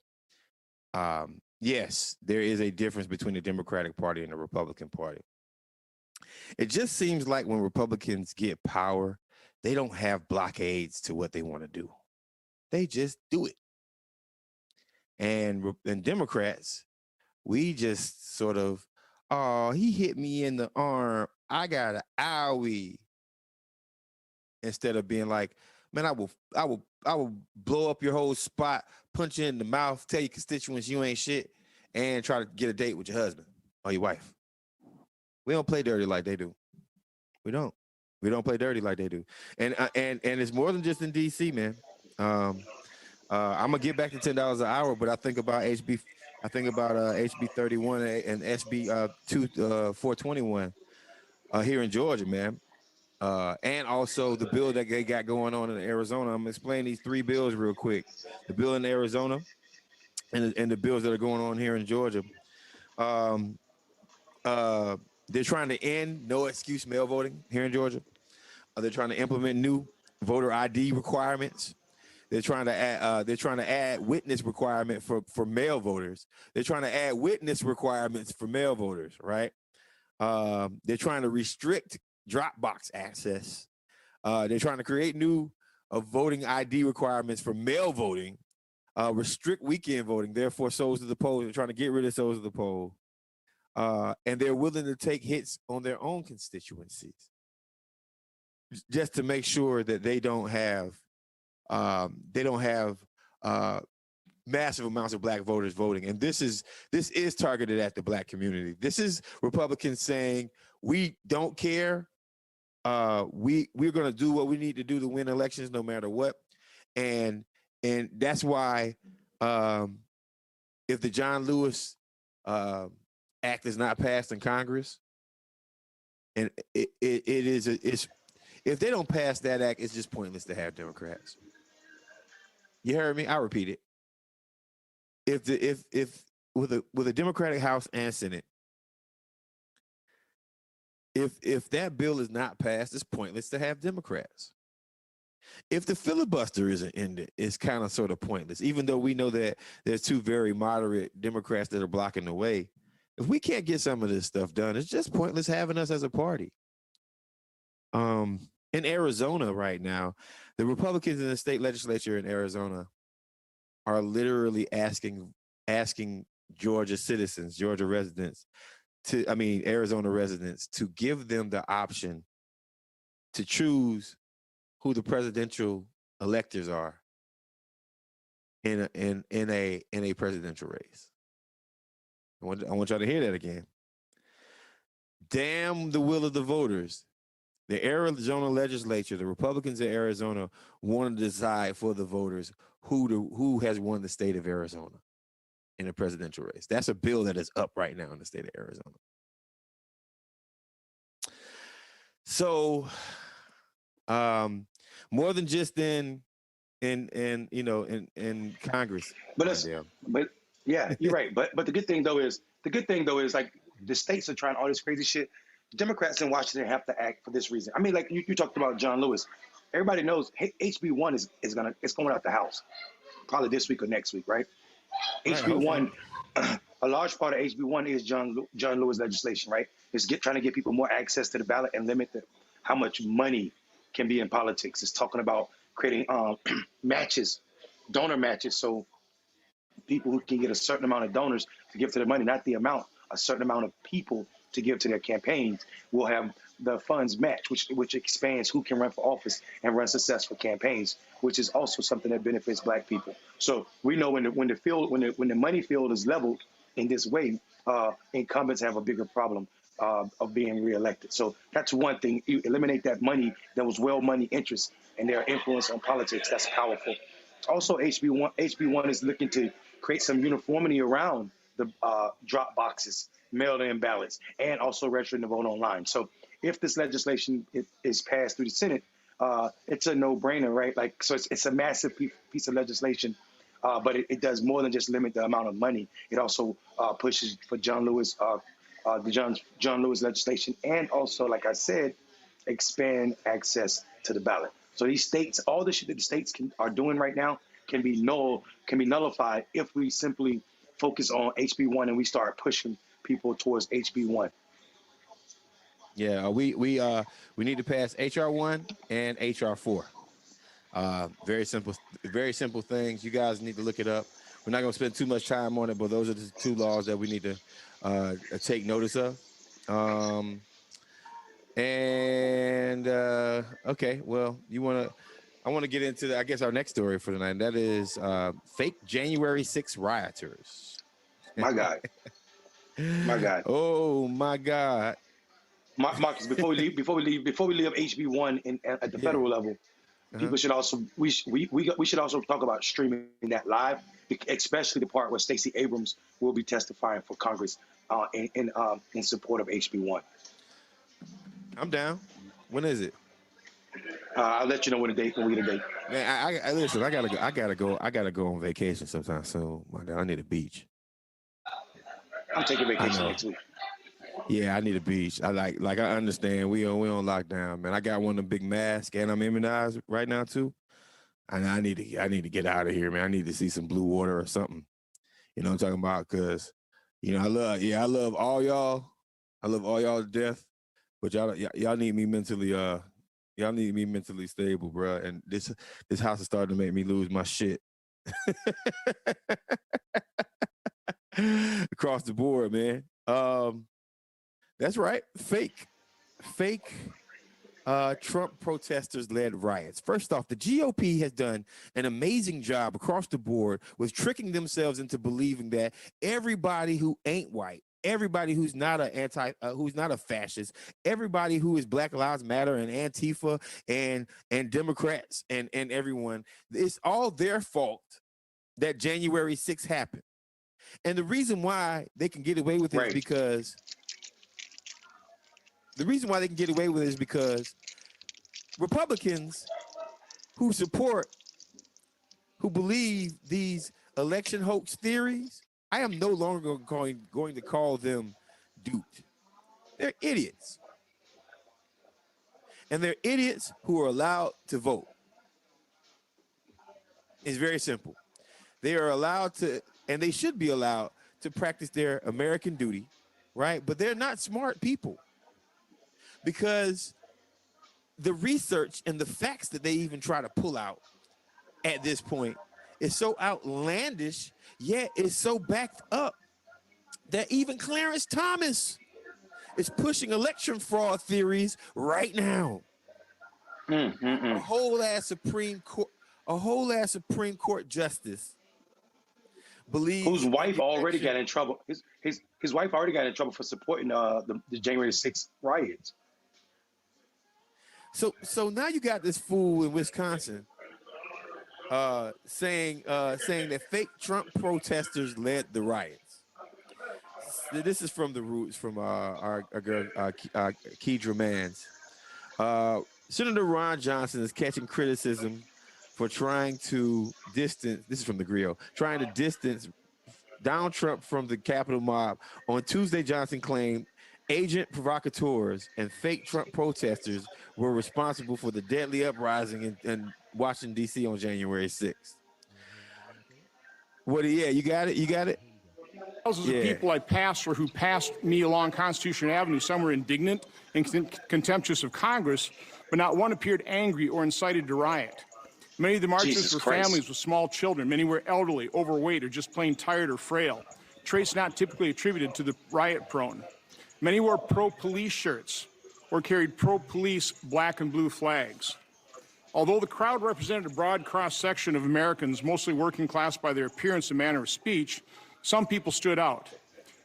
Yes, there is a difference between the Democratic Party and the Republican Party. It just seems like when Republicans get power, they don't have blockades to what they want to do. They just do it. And Democrats, we just sort of, oh, he hit me in the arm, I got an owie. Instead of being like, man, I will blow up your whole spot, punch you in the mouth, tell your constituents you ain't shit, and try to get a date with your husband or your wife. We don't play dirty like they do. We don't play dirty like they do. And it's more than just in DC, man. I'm gonna get back to $10 an hour, but I think about HB 31 and SB 421 here in Georgia, man. And also the bill that they got going on in Arizona. I'm gonna explain these three bills real quick. The bill in Arizona and the bills that are going on here in Georgia. They're trying to end no excuse mail voting here in Georgia. They're trying to implement new voter ID requirements. They're trying to add witness requirement for male voters. They're trying to add witness requirements for male voters, right? They're trying to restrict drop box access. They're trying to create new voting ID requirements for mail voting, restrict weekend voting, therefore souls to the poll. They're trying to get rid of souls to the poll. And they're willing to take hits on their own constituencies just to make sure that they don't have massive amounts of black voters voting. And this is targeted at the black community. This is Republicans saying, we don't care. We're going to do what we need to do to win elections no matter what. And that's why if the John Lewis Act is not passed in Congress, and it's if they don't pass that act, it's just pointless to have Democrats. You heard me? I'll repeat it. If with a Democratic House and Senate, if that bill is not passed, it's pointless to have Democrats. If the filibuster isn't ended, it's kind of sort of pointless, even though we know that there's two very moderate Democrats that are blocking the way. If we can't get some of this stuff done, it's just pointless having us as a party. In Arizona right now, the Republicans in the state legislature in Arizona are literally asking Georgia citizens, Georgia residents, Arizona residents, to give them the option to choose who the presidential electors are in a presidential race. I want y'all to hear that again. Damn the will of the voters. The Arizona legislature, the Republicans in Arizona, want to decide for the voters who has won the state of Arizona in a presidential race. That's a bill that is up right now in the state of Arizona. So, more than just in Congress. But yeah, you're right. But the good thing though is like the states are trying all this crazy shit. Democrats in Washington have to act for this reason. I mean, like you talked about John Lewis. Everybody knows HB1 is going out the House probably this week or next week, right? HB1, a large part of HB1 is John Lewis legislation, right? It's trying to get people more access to the ballot and limit how much money can be in politics. It's talking about creating matches, donor matches, so people who can get a certain amount of donors to give to the money, not the amount, a certain amount of people to give to their campaigns will have the funds match, which expands who can run for office and run successful campaigns, which is also something that benefits Black people. So we know when the money field is leveled in this way, incumbents have a bigger problem of being reelected. So that's one thing. You eliminate that money, those money interests, and their influence on politics. That's powerful. Also, HB1 is looking to create some uniformity around the drop boxes, mail-in ballots, and also registering to vote online. So if this legislation is passed through the Senate, it's a no-brainer, right? Like, so it's a massive piece of legislation, but it does more than just limit the amount of money. It also pushes for John Lewis, the John Lewis legislation, and also, like I said, expand access to the ballot. So these states, all the shit that the states are doing right now can be nullified if we simply focus on HB1 and we start pushing people towards HB1. Yeah, we need to pass HR1 and HR4. Very simple things. You guys need to look it up. We're not going to spend too much time on it, but those are the two laws that we need to take notice of. Okay, well, I want to get into, I guess, our next story for tonight. And that is fake January 6th rioters. My God. My God. Oh my God. Marcus, before we leave HB1 at the federal level, people should also we should also talk about streaming that live, especially the part where Stacey Abrams will be testifying for Congress in support of HB1. I'm down. When is it? I'll let you know when we get a date. Man, I listen. I gotta go on vacation sometime soon. My God, I need a beach. I'm taking vacation next week. Yeah, I need a beach. I understand. We on lockdown, man. I got one of the big masks, and I'm immunized right now too. And I need to get out of here, man. I need to see some blue water or something. You know what I'm talking about? Because I love all y'all. I love all y'all to death. But y'all need me mentally. Y'all need me mentally stable, bro. And this house is starting to make me lose my shit. Across the board, man. That's right. Fake Trump protesters led riots. First off, the GOP has done an amazing job across the board with tricking themselves into believing that everybody who ain't white, everybody who's not a fascist, everybody who is Black Lives Matter and Antifa and Democrats and everyone, it's all their fault that January 6th happened. And the reason why they can get away with it is Right. because Republicans who support, who believe these election hoax theories, I am no longer going to call them duped. They're idiots. And they're idiots who are allowed to vote. It's very simple. They are allowed to, and they should be allowed to practice their American duty, right? But they're not smart people because the research and the facts that they even try to pull out at this point is so outlandish, yet it's so backed up that even Clarence Thomas is pushing election fraud theories right now. A whole ass Supreme Court justice believes Whose wife the already election, got in trouble. His wife already got in trouble for supporting the January 6th riots. So now you got this fool in Wisconsin saying that fake Trump protesters led the riots. This is from the roots from our girl Kedra Mans. Senator Ron Johnson is catching criticism for trying to distance. This is from the Griot. Trying to distance Donald Trump from the Capitol mob. On Tuesday, Johnson claimed agent provocateurs and fake Trump protesters were responsible for the deadly uprising in Washington, D.C. on January 6th. Yeah, you got it? You got it? Thousands of people I passed or who passed me along Constitution Avenue, some were indignant and contemptuous of Congress, but not one appeared angry or incited to riot. Many of the marchers were families with small children. Many were elderly, overweight, or just plain tired or frail, traits not typically attributed to the riot-prone. Many wore pro-police shirts or carried pro-police black and blue flags. Although the crowd represented a broad cross-section of Americans, mostly working class by their appearance and manner of speech, some people stood out.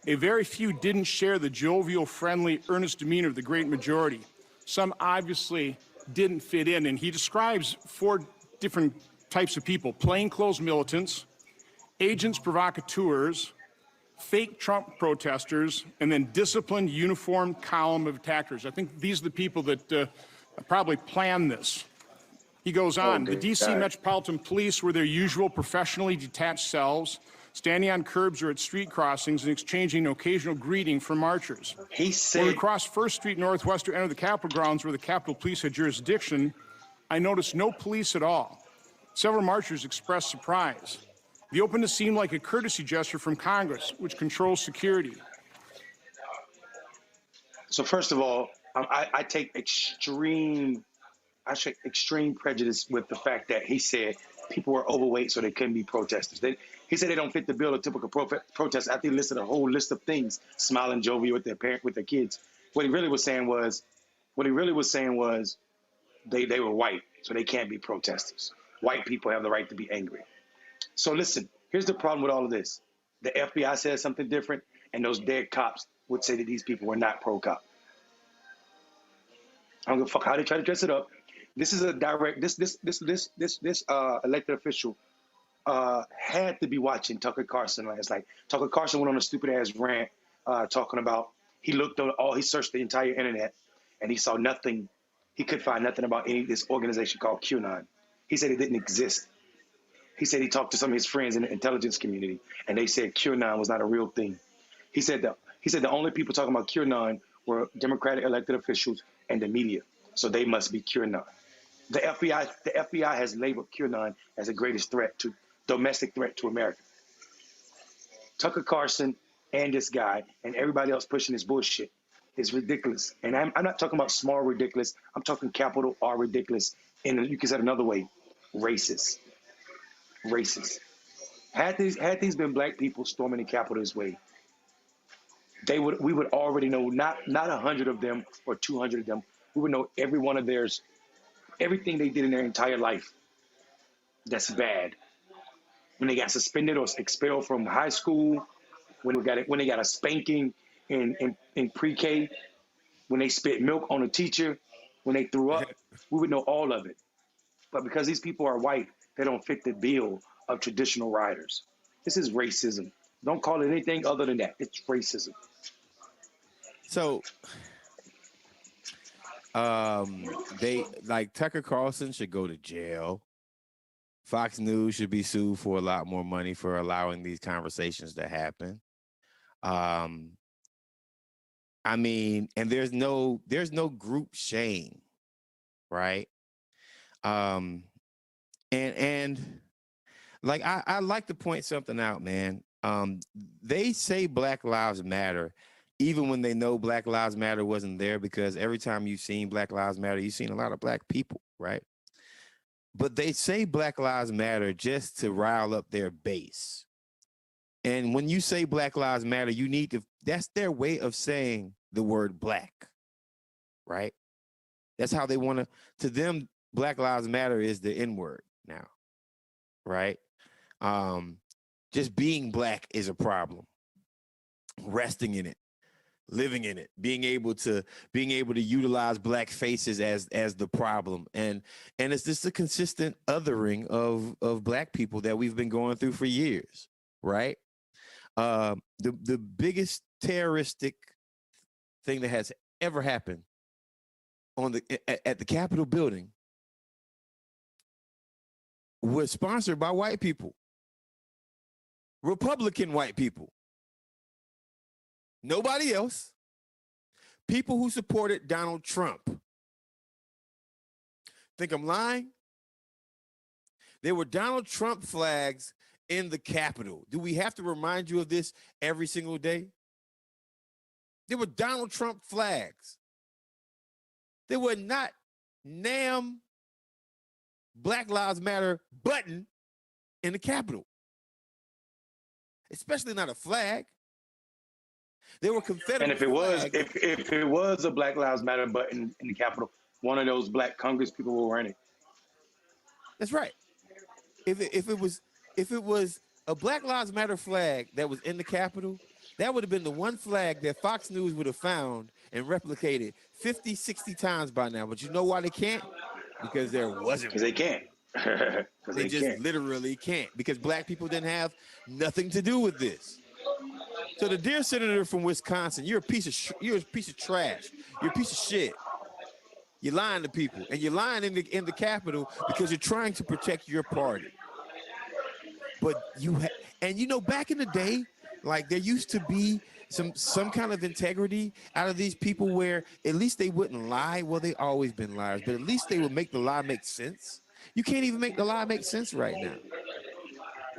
A very few didn't share the jovial, friendly, earnest demeanor of the great majority. Some obviously didn't fit in, and he describes 4 different types of people: plainclothes militants, agents provocateurs, fake Trump protesters, and then disciplined, uniformed column of attackers. I think these are the people that probably planned this. He goes on, the D.C. Metropolitan Police were their usual professionally detached selves, standing on curbs or at street crossings and exchanging an occasional greeting from marchers. He said, when we crossed First Street Northwest to enter the Capitol grounds where the Capitol Police had jurisdiction, I noticed no police at all. Several marchers expressed surprise. The openness seemed like a courtesy gesture from Congress, which controls security. So first of all, I take extreme prejudice with the fact that he said people were overweight so they couldn't be protesters. He said they don't fit the bill of typical protest after he listed a whole list of things, smiling jovial with their kids. What he really was saying was they were white, so they can't be protesters. White people have the right to be angry. So listen, here's the problem with all of this. The FBI says something different, and those dead cops would say that these people were not pro-cop. I don't give a fuck how they try to dress it up. This is a direct. This elected official had to be watching Tucker Carlson last night. Tucker Carlson went on a stupid ass rant talking about he searched the entire internet and he saw nothing. He could find nothing about this organization called QAnon. He said it didn't exist. He said he talked to some of his friends in the intelligence community and they said QAnon was not a real thing. He said the only people talking about QAnon were Democratic elected officials and the media. So they must be QAnon. The FBI has labeled QAnon as the greatest domestic threat to America. Tucker Carlson and this guy and everybody else pushing this bullshit is ridiculous. And I'm not talking about small ridiculous. I'm talking capital R ridiculous. And you can say it another way, racist. Racist. Had these been black people storming the Capitol this way, we would already know not 100 of them or 200 of them. We would know every one of theirs, everything they did in their entire life. That's bad. When they got suspended or expelled from high school, when they got a spanking in pre-K, when they spit milk on a teacher, when they threw up, we would know all of it. But because these people are white, they don't fit the bill of traditional rioters. This is racism. Don't call it anything other than that. It's racism. So, they like Tucker Carlson should go to jail. Fox News should be sued for a lot more money for allowing these conversations to happen. I mean, and there's no group shame, right? And like I like to point something out, man. They say Black Lives Matter, even when they know Black Lives Matter wasn't there, because every time you've seen Black Lives Matter, you've seen a lot of black people, right? But they say Black Lives Matter just to rile up their base. And when you say Black Lives Matter, you need to, that's their way of saying the word black, right? That's how they want to them, Black Lives Matter is the N-word now, right? Just being black is a problem. Resting in it, living in it, being able to utilize black faces as the problem. And it's just a consistent othering of black people that we've been going through for years, right? The biggest terroristic thing that has ever happened at the Capitol building was sponsored by white people, Republican white people, nobody else. People who supported Donald Trump. Think I'm lying? There were Donald Trump flags in the Capitol. Do we have to remind you of this every single day? There were Donald Trump flags. There were not NAM Black Lives Matter button in the Capitol, especially not a flag. There were Confederate And if it was, flags. if it was a Black Lives Matter button in the Capitol, one of those black Congress people will run it. That's right. If it was a Black Lives Matter flag that was in the Capitol, that would have been the one flag that Fox News would have found and replicated 50, 60 times by now. But you know why they can't? Because there wasn't Because one. they can't. Because They just literally can't, because black people didn't have nothing to do with this. So the dear senator from Wisconsin, you're a piece of trash. You're a piece of shit. You're lying to people, and you're lying in the Capitol because you're trying to protect your party. But back in the day, like there used to be some kind of integrity out of these people where at least they wouldn't lie. Well, they always been liars, but at least they would make the lie make sense. You can't even make the lie make sense right now.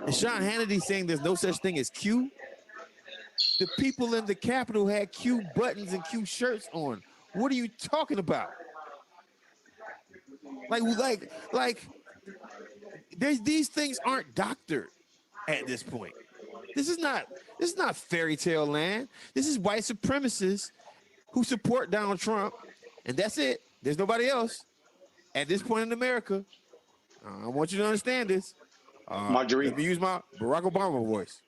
And Sean Hannity saying there's no such thing as Q. The people in the Capitol had Q buttons and Q shirts on. What are you talking about? Like these things aren't doctored at this point. This is not fairy tale land. This is white supremacists who support Donald Trump, and that's it. There's nobody else at this point in America. I want you to understand this. Marjorie. Let me use my Barack Obama voice.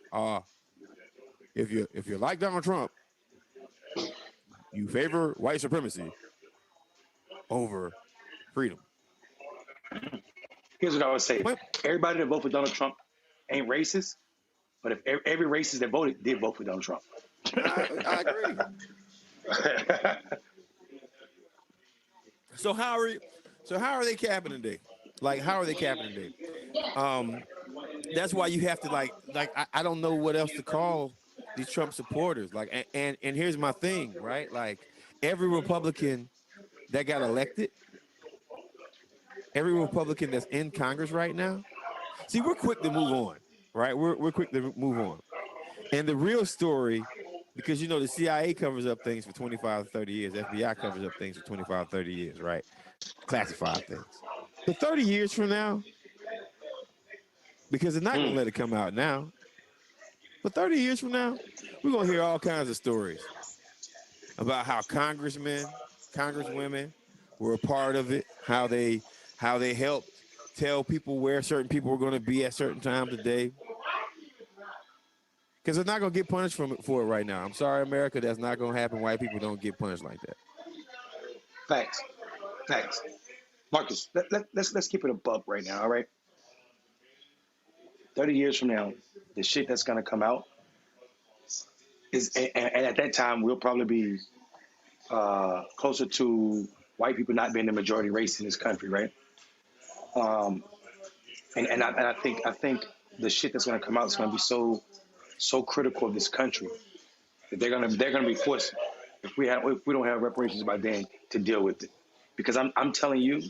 If you like Donald Trump, you favor white supremacy over freedom. Here's what I would say. Everybody that voted for Donald Trump ain't racist, but if every racist that voted did vote for Donald Trump. I agree. So how are they capping today? Like, how are they capping today? That's why you have to I don't know what else to call these Trump supporters. Like, and here's my thing, right? Like, every Republican that got elected, every Republican that's in Congress right now, see, we're quick to move on, right? We're quick to move on. And the real story, because, the CIA covers up things for 25, 30 years. FBI covers up things for 25, 30 years, right? Classified things. So 30 years from now, because they're not going to let it come out now, but 30 years from now, we're going to hear all kinds of stories about how congressmen, congresswomen were a part of it, how they helped tell people where certain people were going to be at certain times of day. Because they're not going to get punished for it right now. I'm sorry, America, that's not going to happen. White people don't get punished like that. Facts. Marcus, let's keep it a buck right now, all right? 30 years from now, the shit that's going to come out, and at that time we'll probably be closer to white people not being the majority race in this country, right? Um, and I think the shit that's gonna come out is gonna be so critical of this country that they're gonna be forced if we don't have reparations by then to deal with it, because I'm telling you,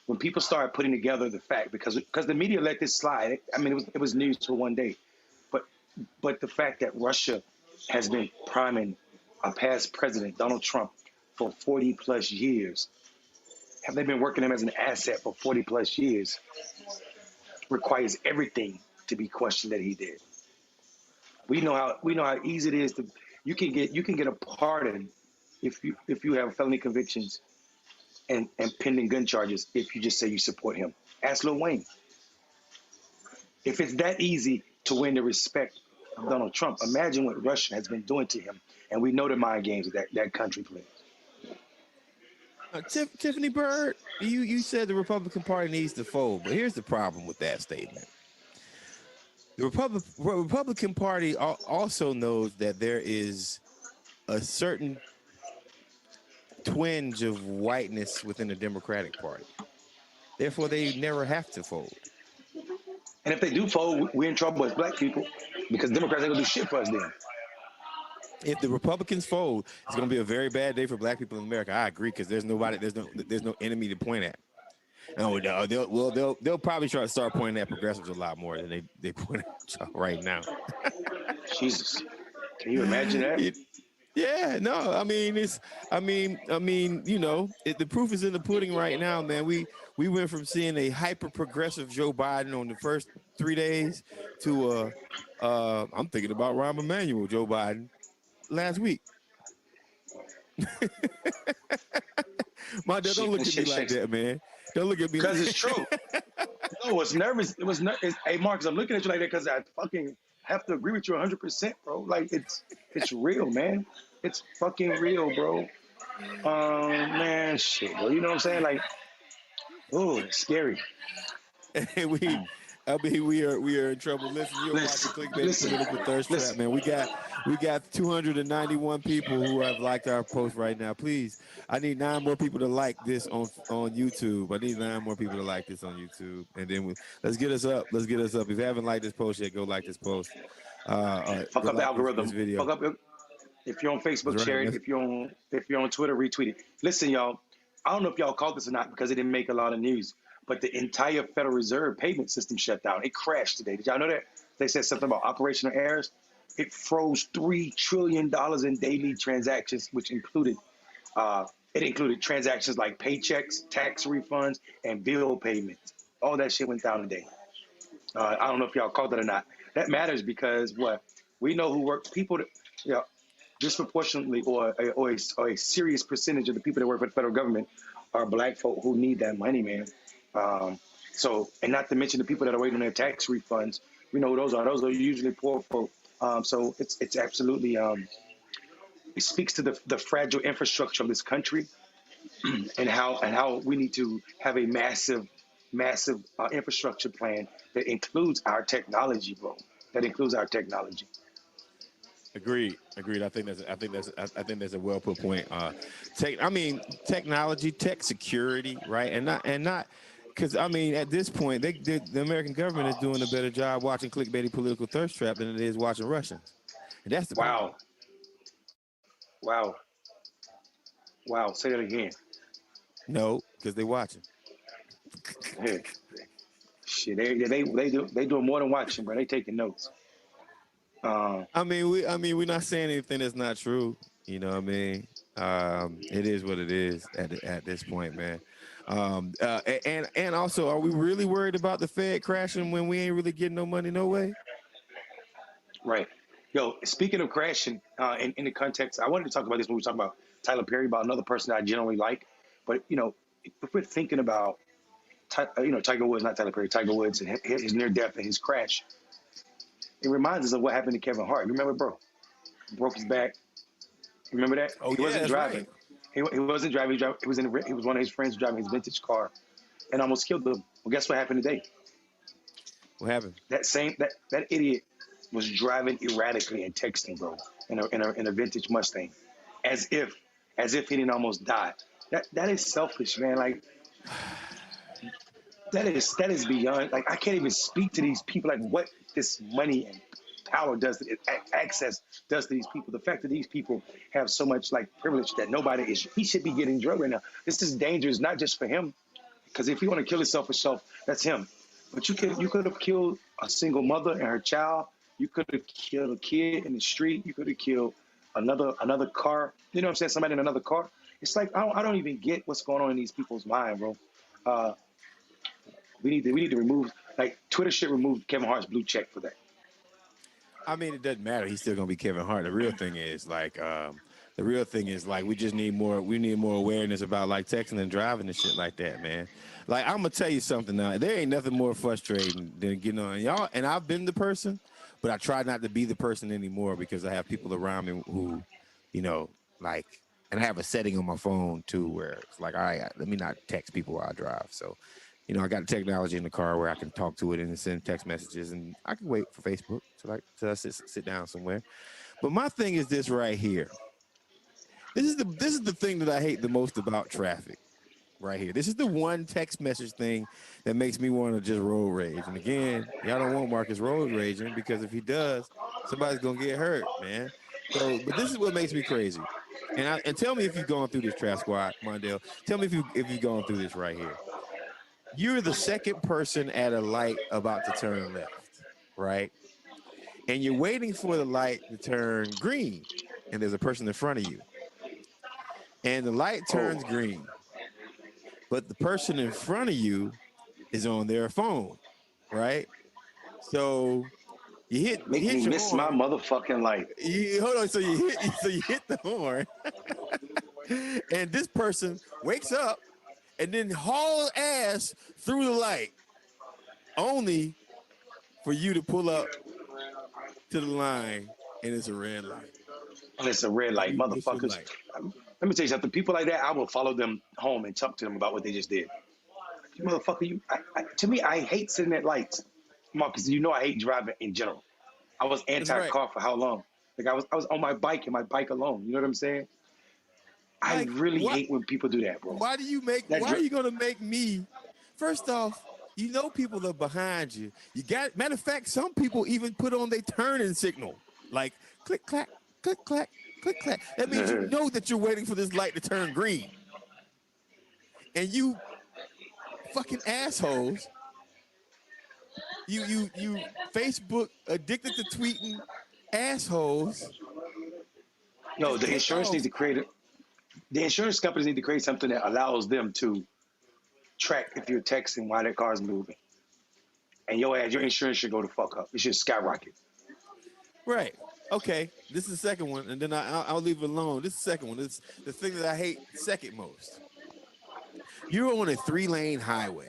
when people start putting together the fact, because the media let this slide. I mean, it was news for one day, but the fact that Russia has been priming a past president, Donald Trump, for 40 plus years, have they been working him as an asset for 40 plus years, requires everything to be questioned that he did. We know how easy it is to you can get a pardon if you have felony convictions and pending gun charges if you just say you support him. Ask Lil Wayne. If it's that easy to win the respect of Donald Trump, imagine what Russia has been doing to him. And we know the mind games that country plays. Tiffany Bird, you said the Republican Party needs to fold, but here's the problem with that statement. The Republican Party also knows that there is a certain twinge of whiteness within the Democratic Party. Therefore, they never have to fold. And if they do fold, we're in trouble as black people, because Democrats ain't gonna do shit for us then. If the Republicans fold, it's going to be a very bad day for black people in America. I agree, because there's no enemy to point at. No, they'll probably try to start pointing at progressives a lot more than they point at right now. Jesus, can you imagine that? Yeah, no, I mean, the proof is in the pudding right now, man. We went from seeing a hyper progressive Joe Biden on the first 3 days to I'm thinking about Rahm Emanuel Joe Biden last week. My dad, don't look at me like that, man. Don't look at me because it's true. No, it's nervous. Hey, Marcus, I'm looking at you like that because I fucking have to agree with you 100%, bro. Like, it's real, man. It's fucking real, bro. Man, shit, bro. You know what I'm saying? Like, oh, it's scary. We are in trouble. Listen, you're watching Clickbaity Political Thirst Trap, man. We got 291 people who have liked our post right now. Please, I need 9 more people to like this on YouTube. I need 9 more people to like this on YouTube, and then let's get us up. Let's get us up. If you haven't liked this post yet, go like this post. Fuck up the algorithm. This video. Fuck up. If you're on Facebook, share it. If you're on Twitter, retweet it. Listen, y'all. I don't know if y'all caught this or not because it didn't make a lot of news. But the entire Federal Reserve payment system shut down. It crashed today. Did y'all know that? They said something about operational errors. It froze $3 trillion in daily transactions, which included transactions like paychecks, tax refunds, and bill payments. All that shit went down today. I don't know if y'all caught that or not. That matters because we know who work. People that, disproportionately or a serious percentage of the people that work for the federal government are black folk who need that money, man. And not to mention the people that are waiting on their tax refunds. We know who those are. Those are usually poor folk. So it's absolutely, it speaks to the fragile infrastructure of this country and how we need to have a massive infrastructure plan that includes our technology, bro. That includes our technology. Agreed. I think that's a well put point. Technology, tech security, right? And not. Because, at this point, the American government is doing a better job watching Clickbaity Political Thirst Trap than it is watching Russians. And that's the problem. Wow. Say that again. No, because they're watching. Hey. Shit, they doing more than watching, bro. They taking notes. We're not saying anything that's not true. You know what I mean? It is what it is at this point, man. And also, are we really worried about the Fed crashing when we ain't really getting no money no way? Right. Yo, speaking of crashing, in the context, I wanted to talk about this when we were talking about Tyler Perry, about another person that I generally like. But, if we're thinking about, Tiger Woods, not Tyler Perry, Tiger Woods and his near death and his crash, it reminds us of what happened to Kevin Hart. You remember, bro? He broke his back. Remember that? Oh, he wasn't driving. Right. He wasn't driving. He was one of his friends driving his vintage car, and almost killed him. Well, guess what happened today? What happened? That idiot was driving erratically and texting, bro. in a vintage Mustang, as if he didn't almost die. That is selfish, man. Like that is beyond. Like I can't even speak to these people. Like what this money and power does, access does to these people. The fact that these people have so much like privilege that nobody is. He should be getting drugged right now. This is dangerous, not just for him, because if he want to kill himself, that's him. But you could have killed a single mother and her child. You could have killed a kid in the street. You could have killed another car. You know what I'm saying? Somebody in another car. It's like I don't even get what's going on in these people's mind, bro. We need to remove, like, Twitter should remove Kevin Hart's blue check for that. I mean, it doesn't matter. He's still gonna be Kevin Hart. The real thing is we just need more. We need more awareness about like texting and driving and shit like that, man. Like I'm gonna tell you something now. There ain't nothing more frustrating than getting on y'all. And I've been the person, but I try not to be the person anymore because I have people around me who, you know, like, and I have a setting on my phone too where it's like, all right, let me not text people while I drive. So, you know, I got the technology in the car where I can talk to it and send text messages, and I can wait for Facebook till I sit down somewhere. But my thing is this right here. This is the thing that I hate the most about traffic. Right here. This is the one text message thing that makes me want to just road rage. And again, y'all don't want Marcus road raging because if he does, somebody's gonna get hurt, man. So, but this is what makes me crazy. And tell me if you've gone through this, Trap Squad, Mondale. Tell me if you've gone through this right here. You're the second person at a light about to turn left, right? And you're waiting for the light to turn green, and there's a person in front of you. And the light turns green. But the person in front of you is on their phone, right? So you hit your miss horn. my motherfucking life. Hold on, so you hit the horn, and this person wakes up and then hauls ass through the light, only for you to pull up to the line, and it's a red light. And it's a red light, You miss your motherfuckers. light. Let me tell you something. People like that, I will follow them home and talk to them about what they just did. You motherfucker, to me, I hate sitting at lights, Marcus. You know I hate driving in general. I was anti-car for how long? Like I was on my bike and my bike alone. You know what I'm saying? Like, I really hate when people do that, bro. Why are you gonna make me? First off, you know people are behind you. Matter of fact, some people even put on their turning signal, like click clack, click clack, click clack. That means you know that you're waiting for this light to turn green. And you fucking assholes, you Facebook addicted to tweeting assholes. No, the insurance needs to create it. The insurance companies need to create something that allows them to track if you're texting while that car's moving. And your insurance should go to fuck up. It should skyrocket. Right. Okay. This is the second one, and then I'll leave it alone. This is the second one. This is the thing that I hate second most. You're on a 3-lane highway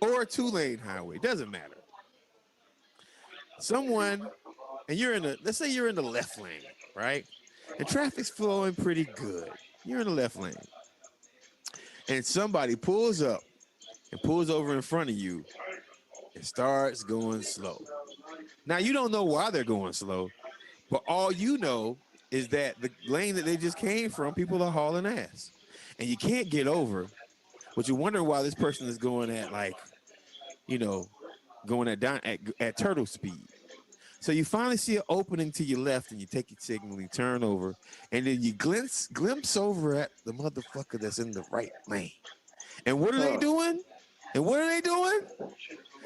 or a 2-lane highway. Doesn't matter. Someone, and let's say you're in the left lane, right? And traffic's flowing pretty good. You're in the left lane. And somebody pulls up and pulls over in front of you and starts going slow. Now, you don't know why they're going slow, but all you know is that the lane that they just came from, people are hauling ass. And you can't get over, but you're wondering why this person is going at at turtle speed. So you finally see an opening to your left and you take your signal, you turn over, and then you glimpse over at the motherfucker that's in the right lane. And what are they doing?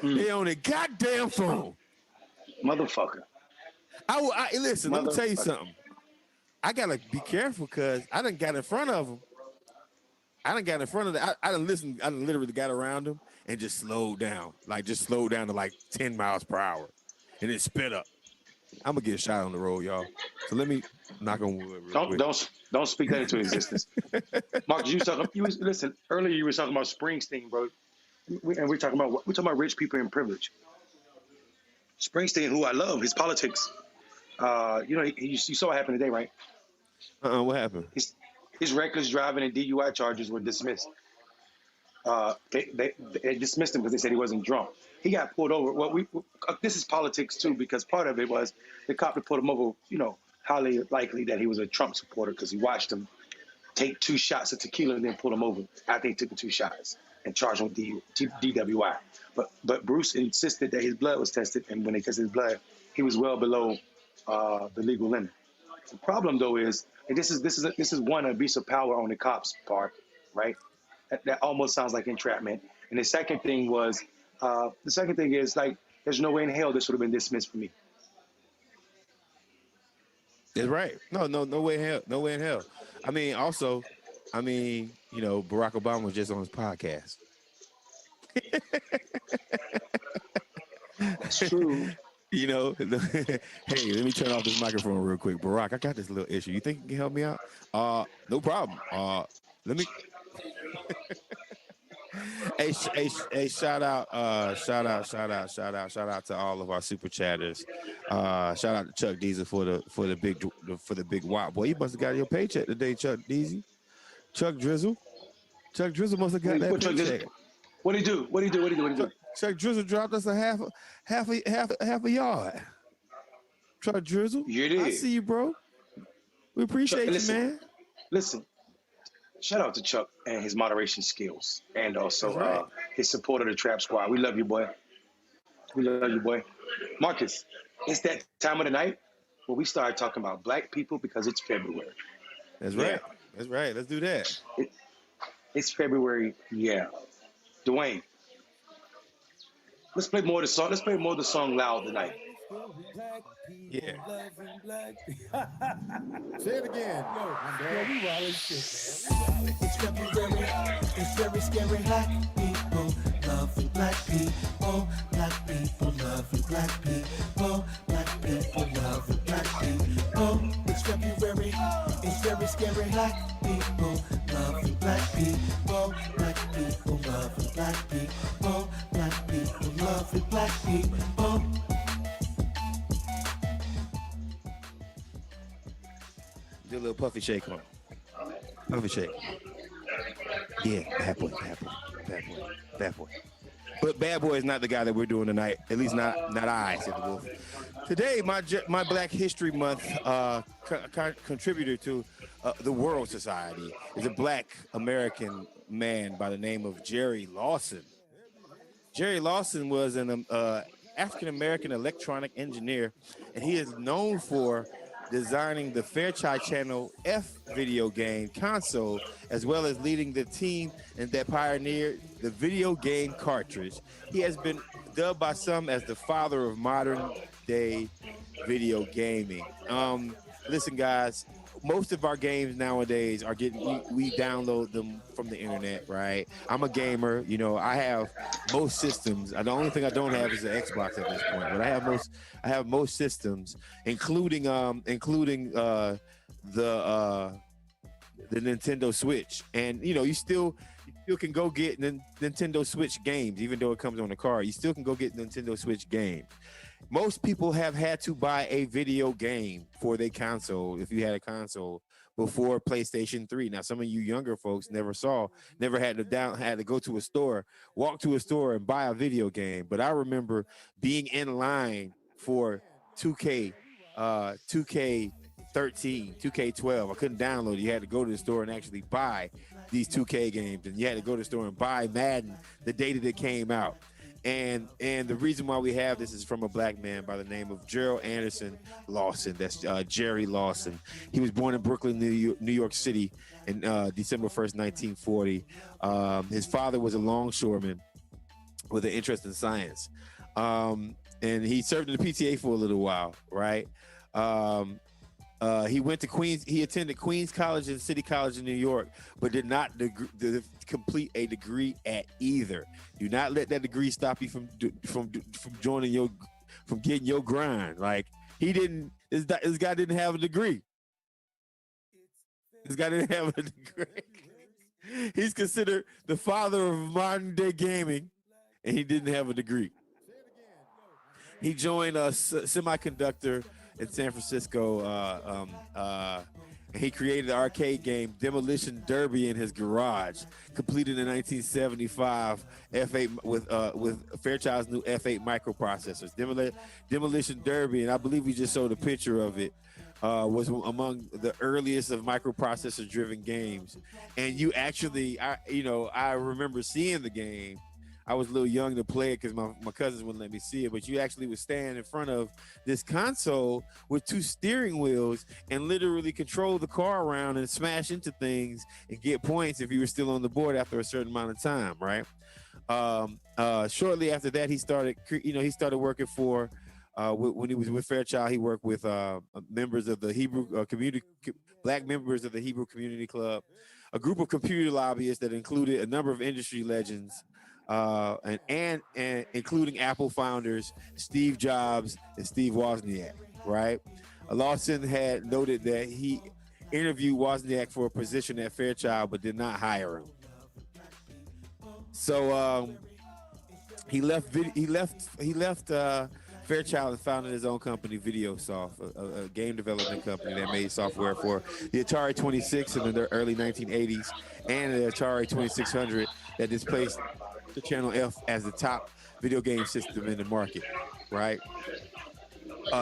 They on a goddamn phone. Motherfucker. Listen, let me tell you something. I gotta be careful because I done got in front of them. I done literally got around them and just slowed down. Like just slowed down to like 10 miles per hour. And it sped up. I'm gonna get shot on the road, y'all. So let me knock on wood. Don't speak that into existence. Marcus, listen, earlier you were talking about Springsteen, bro. And we're talking about rich people in privilege. Springsteen, who I love, his politics. You saw what happened today, right? What happened? His reckless driving and DUI charges were dismissed. They dismissed him because they said he wasn't drunk. He got pulled over. Well, this is politics too, because part of it was the cop that pulled him over, highly likely that he was a Trump supporter because he watched him take 2 shots of tequila and then pull him over after he took the 2 shots and charged him with DWI. But Bruce insisted that his blood was tested, and when they tested his blood, he was well below the legal limit. The problem, though, is and this is one abuse of power on the cops' part, right? That almost sounds like entrapment. And the second thing is like, there's no way in hell this would have been dismissed for me. That's right. No way in hell. No way in hell. I mean, also, Barack Obama was just on his podcast. That's true. Hey, let me turn off this microphone real quick. Barack, I got this little issue. You think you can help me out? No problem. Let me. Hey, shout out to all of our super chatters. Shout out to Chuck Deezy for the big wop. Boy, you must have got your paycheck today, Chuck Deezy. Chuck Drizzle must have got that paycheck. What'd he do? Chuck Drizzle dropped us a half a yard. Chuck Drizzle, I see you, bro. We appreciate you, man. Listen. Shout out to Chuck and his moderation skills, and also his support of the Trap Squad. We love you, boy. Marcus, it's that time of the night where we start talking about black people because it's February. That's right. That's right. Let's do that. It's February, yeah. Dwayne, let's play more of the song. Let's play more of the song loud tonight. Yeah. Say it again. Yo, we wild as shit, man. It's February. It's very scary. Black people loving black people. Black people loving black people. Black people loving black people. It's February. It's very scary. Black people loving black people. Black people loving black people. Black people loving black people. Do a little puffy shake on. Puffy shake. Yeah, bad boy. But bad boy is not the guy that we're doing tonight. At least not I, said the wolf. Today, my Black History Month contributor to the World Society is a Black American man by the name of Jerry Lawson. Jerry Lawson was an African-American electronic engineer, and he is known for designing the Fairchild Channel F video game console, as well as leading the team that pioneered the video game cartridge. He has been dubbed by some as the father of modern day video gaming. Listen, guys, most of our games nowadays are we download them from the internet, right? I'm a gamer, I have most systems. The only thing I don't have is an Xbox at this point, but I have most systems, including the Nintendo Switch. And you still can go get Nintendo Switch games, even though it comes on the car. You still can go get Nintendo Switch games. Most people have had to buy a video game for their console, if you had a console, before PlayStation 3. Now, some of you younger folks never had to go to a store, walk to a store and buy a video game. But I remember being in line for 2K, 2K13, 2K12. I couldn't download it. You had to go to the store and actually buy these 2K games, and you had to go to the store and buy Madden the day that it came out. And the reason why we have this is from a Black man by the name of Gerald Anderson Lawson. That's Jerry Lawson. He was born in Brooklyn, New York City, in December 1st, 1940. His father was a longshoreman with an interest in science, and he served in the PTA for a little while, right? He went to Queens. He attended Queens College and City College in New York, but did not complete a degree at either. Do not let that degree stop you from getting your grind. Like he didn't. This guy didn't have a degree. This guy didn't have a degree. He's considered the father of modern day gaming, and he didn't have a degree. He joined a semiconductor in San Francisco. He created the arcade game Demolition Derby in his garage, completed in 1975 F8 with Fairchild's new F8 microprocessors. Demolition Derby, and I believe we just showed a picture of it. was among the earliest of microprocessor-driven games, and you actually, I remember seeing the game. I was a little young to play it because my cousins wouldn't let me see it, but you actually would stand in front of this console with two steering wheels and literally control the car around and smash into things and get points if you were still on the board after a certain amount of time, right? Shortly after that, he started working for, when he was with Fairchild, he worked with members of the Hebrew community, black members of the Hebrew Community Club, a group of computer lobbyists that included a number of industry legends, and including Apple founders Steve Jobs and Steve Wozniak. Right, Lawson had noted that he interviewed Wozniak for a position at Fairchild, but did not hire him. So he left Fairchild and founded his own company, VideoSoft, a game development company that made software for the Atari 26 in the early 1980s and the Atari 2600 that displaced the Channel F as the top video game system in the market, right?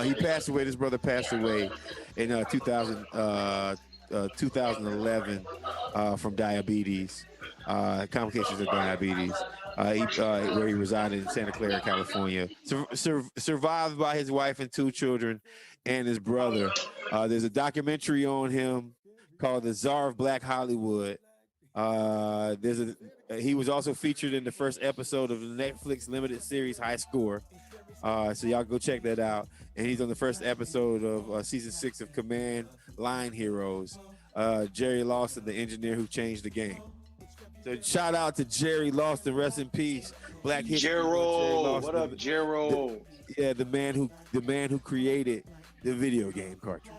He passed away. His brother passed away in 2011 from diabetes, complications of diabetes. Where he resided in Santa Clara, California. Survived by his wife and two children and his brother. There's a documentary on him called The Czar of Black Hollywood. He was also featured in the first episode of the Netflix limited series High Score. So y'all go check that out. And he's on the first episode of season 6 of Command Line Heroes. Jerry Lawson, the engineer who changed the game. So shout out to Jerry Lawson, rest in peace. Black History. Jero, what up, Jero? The man who created the video game cartridge.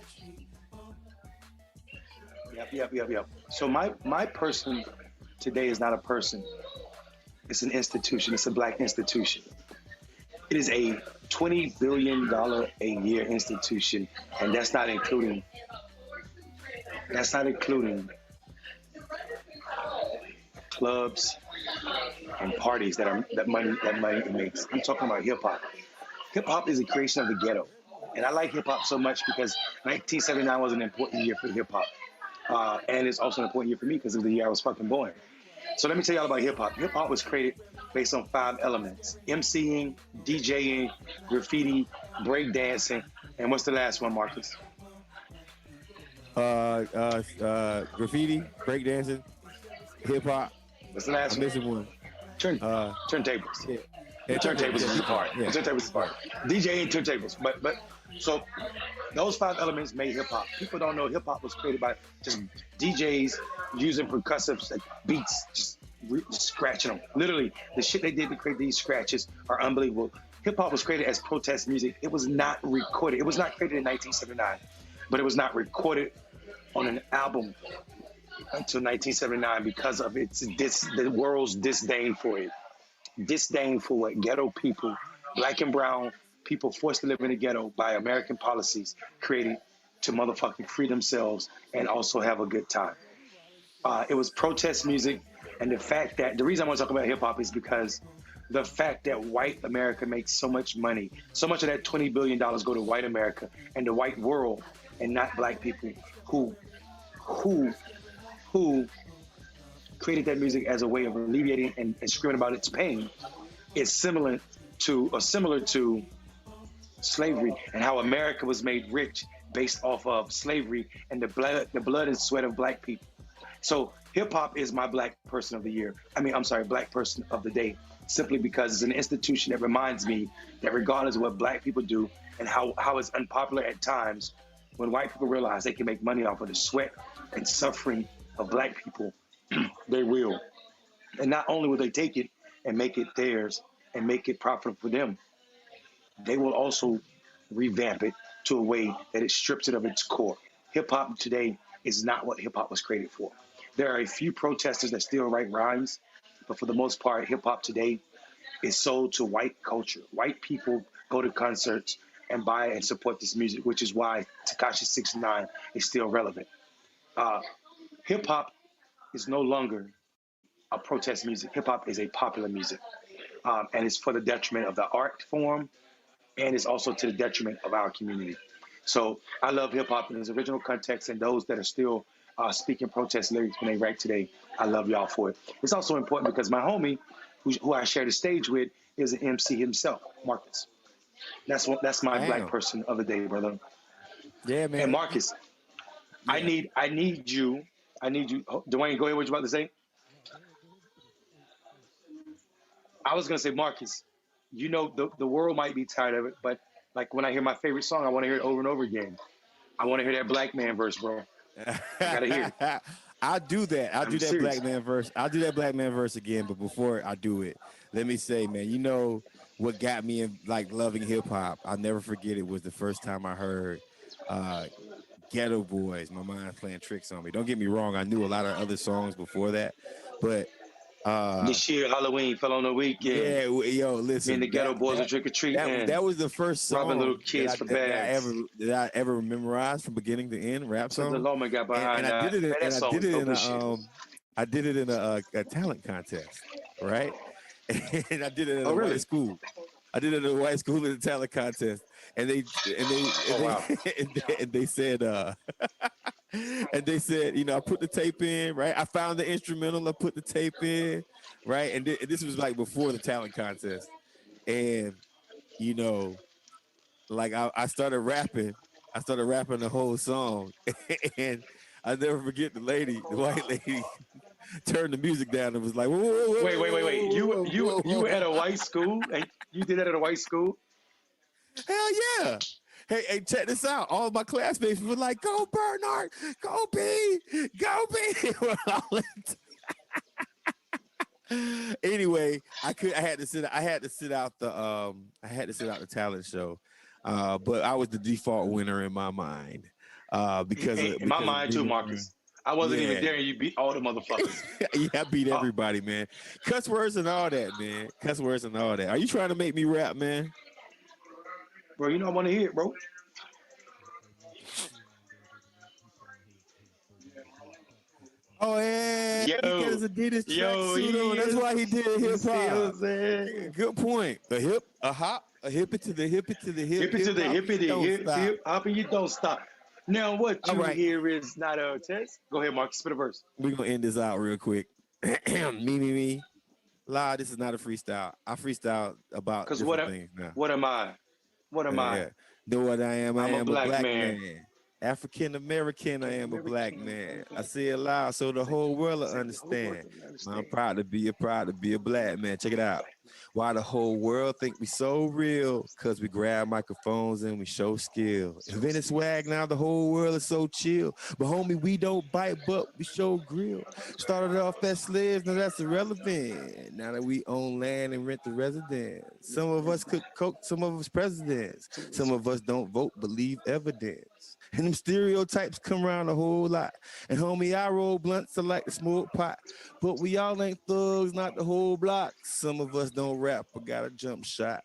Yep. So my person today is not a person. It's an institution. It's a black institution. It is a $20 billion a year institution, and that's not including clubs and parties that money makes. I'm talking about hip hop. Hip hop is a creation of the ghetto, and I like hip hop so much because 1979 was an important year for hip hop, and it's also an important year for me because it was the year I was fucking born. So let me tell you all about hip hop. Hip hop was created based on 5 elements: MCing, DJing, graffiti, breakdancing, and what's the last one, Marcus? Graffiti, breakdancing, hip hop. What's the last I'm missing one? Turntables. Yeah, turntables is the part. Yeah. Turntables is the part. DJing, turntables. But so those 5 elements made hip hop. People don't know hip hop was created by just DJs using percussives, like beats, just scratching them. Literally, the shit they did to create these scratches are unbelievable. Hip hop was created as protest music. It was not recorded. It was not created in 1979, but it was not recorded on an album until 1979 because of the world's disdain for it. Disdain for what ghetto people, black and brown people forced to live in the ghetto by American policies created to motherfucking free themselves and also have a good time. It was protest music, and the reason I want to talk about hip hop is because the fact that white America makes so much money, so much of that $20 billion go to white America and the white world, and not black people who created that music as a way of alleviating and screaming about its pain, is similar to slavery and how America was made rich based off of slavery and the blood and sweat of black people. So hip hop is my black person of the year. Black person of the day, simply because it's an institution that reminds me that regardless of what black people do and how it's unpopular at times, when white people realize they can make money off of the sweat and suffering of black people, they will. And not only will they take it and make it theirs and make it profitable for them, they will also revamp it to a way that it strips it of its core. Hip hop today is not what hip hop was created for. There are a few protesters that still write rhymes, but for the most part, hip hop today is sold to white culture. White people go to concerts and buy and support this music, which is why Tekashi 69 is still relevant. Hip hop is no longer a protest music. Hip hop is a popular music, and it's for the detriment of the art form, and it's also to the detriment of our community. So I love hip hop in its original context, and those that are still speaking protest lyrics when they write today. I love y'all for it. It's also important because my homie, who I share the stage with, is an MC himself, Marcus. That's my black Damn. person of the day, brother. Yeah, And man. Marcus, I Yeah. need you. Oh, Dwayne, go ahead. What you about to say? I was gonna say, Marcus. You know, the world might be tired of it, but like when I hear my favorite song, I want to hear it over and over again. I want to hear that black man verse, bro. I gotta hear it. I'll do that. I'll I'm do that serious. black man verse. I'll do that black man verse again. But before I do it, let me say, man, you know what got me in like loving hip hop? I'll never forget it was the first time I heard uh Ghetto Boys. My mind's playing tricks on me. Don't get me wrong, I knew a lot of other songs before that, but uh This year, Halloween fell on the weekend. yeah, yo, Me and the listen, ghetto boys were trick or treating, that was the first robbing little song kids for bags. that I ever memorized from beginning to end, rap Until the song, lawman got and behind I did that. it in, Man, that song was dope as shit. I did it in a talent contest, right? And I did it at Oh, a white really? school. I did it at a white school in a talent contest, and Oh, wow. and they said and they said, you know, I put the tape in, right? I found the instrumental, I put the tape in, right? And this was like before the talent contest, and you know, like I started rapping. I started rapping the whole song, and I never forget the white lady, turned the music down and was like, whoa, whoa, Wait, wait, wait, wait. You whoa, you whoa, you whoa, were at whoa. a white school and you did that at a white school? Hell yeah. Hey, check this out. All of my classmates were like, go Bernard, go B, go B. Anyway, I had to sit out the talent show. But I was the default winner in my mind. In my Because of mind too, being Marcus. I wasn't even yeah. there and you beat all the motherfuckers. Yeah, I beat Oh, everybody, man. Cuss words and all that, man. Cuss words and all that. Are you trying to make me rap, man? bro, you know I want to hear it, bro. Oh yeah, he got his Yo, Adidas yo, tracksuit on. he That's is. why he did You hip see what hop. I'm saying? Good point. A hip, a hop, a hippie to the hippie to the hip, Hippie to hip the hop. hippie to Don't hip, stop. hip, hop, and you don't stop. Now, what All you right, hear is not a test. Go ahead, Marcus, spit a verse. we're gonna end this out real quick. Me. La, this is not a freestyle. I freestyle about Cause different things now. what am I? What am I? Yeah. Know what I am? I I'm a am a black black man. man. African American, I am a black man. I say it loud so the whole world will understand. I'm proud to be a black man. Check it out. Why the whole world think we so real? Cause we grab microphones and we show skill. Invented swag, now the whole world is so chill. But homie, we don't bite, but we show grill. Started off as slaves, now that's irrelevant. Now that we own land and rent the residence. Some of us cook coke, some of us presidents. Some of us don't vote, but leave evidence. And them stereotypes come around a whole lot. And homie, I roll blunts, I like to smoke pot. But we all ain't thugs, not the whole block. Some of us don't rap, but got a jump shot.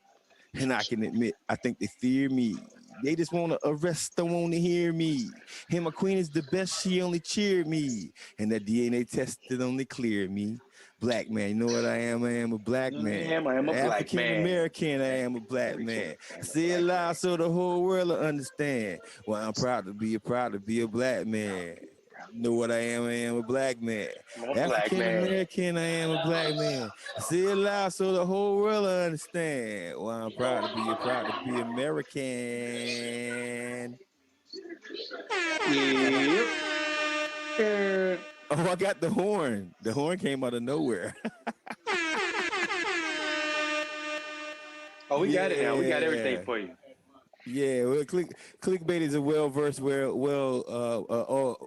And I can admit, I think they fear me. They just want to arrest, don't want to hear me. And my queen is the best, she only cheered me. And that DNA tested only cleared me. Black man, you know what I am? I am a black man. I am a black African man. American, I am a black man. I say it loud so the whole world will understand. Well, I'm proud to be a black man. You know what I am? I am a black man. I'm a black African man. American, I am a black man. I say it loud so the whole world will understand. Well, I'm proud to be American. Yep. Oh, I got the horn. The horn came out of nowhere. Oh, we got it now. We got everything for you. Yeah, well, Clickbait is a well-versed,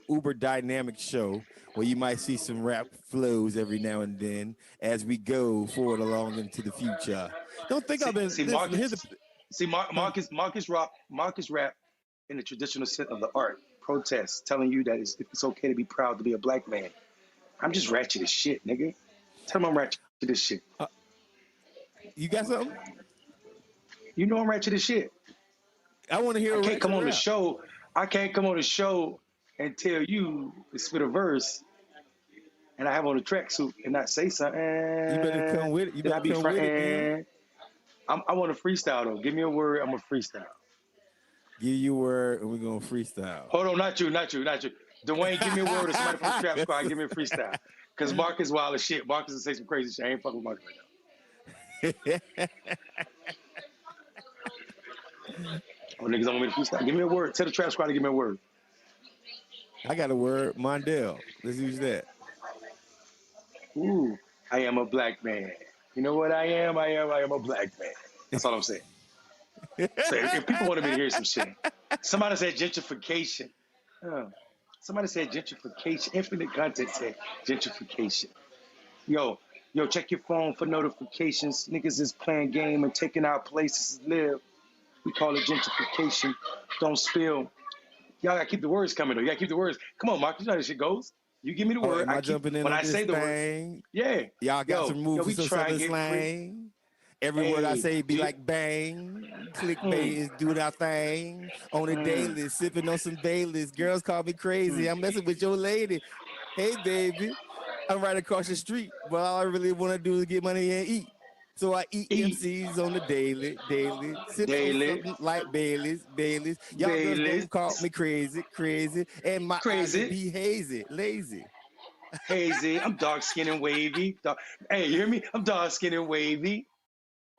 uber dynamic show where you might see some rap flows every now and then as we go forward along into the future. Don't think I've been. See, Listen, here's Marcus. See, Marcus rap in the traditional sense of the art, protest, telling you that it's okay to be proud to be a black man. I'm just ratchet as shit, nigga. Tell him I'm ratchet as shit. You got something? You know I'm ratchet as shit. I want to hear. I can't come on the show. I can't come on the show and tell you to spit a verse, and I have on a tracksuit and not say something. You better come with it. You better come with it, man. I want to freestyle though. Give me a word. I'm a freestyle. Give you a word, and we're gonna freestyle. Hold on, not you. Dwayne, give me a word, or somebody from the Trap Squad, give me a freestyle. Because Marcus wild as shit. Marcus will say some crazy shit. I ain't fucking with Marcus right now. Oh, niggas don't want me to freestyle. Give me a word. Tell the Trap Squad to give me a word. I got a word, Mondale. Let's use that. Ooh, I am a black man. You know what I am? I am a black man. That's all I'm saying. So if people wanted me to hear some shit, somebody said gentrification. Oh, somebody said gentrification. Infinite content said gentrification. Yo, check your phone for notifications. Niggas is playing game and taking out places to live. We call it gentrification. Don't spill. Y'all gotta keep the words coming though. You gotta keep the words. Come on, Mark. You know how this shit goes. You give me the word. Am I jumping in when on I this say the word. thing? Yeah. Y'all got some moves we for some try and southern get free. slang. Every word I say be like bang. Clickbait is doing our thing. On a daily, sipping on some Baileys. Girls call me crazy. I'm messing with your lady. Hey, baby. I'm right across the street, but all I really want to do is get money and eat. So I eat MCs on the daily, sip on something like Baileys. Y'all girls don't call me crazy, and my eyes will be hazy, lazy. Hazy. I'm dark skinned and wavy. Hey, you hear me? I'm dark skinned and wavy.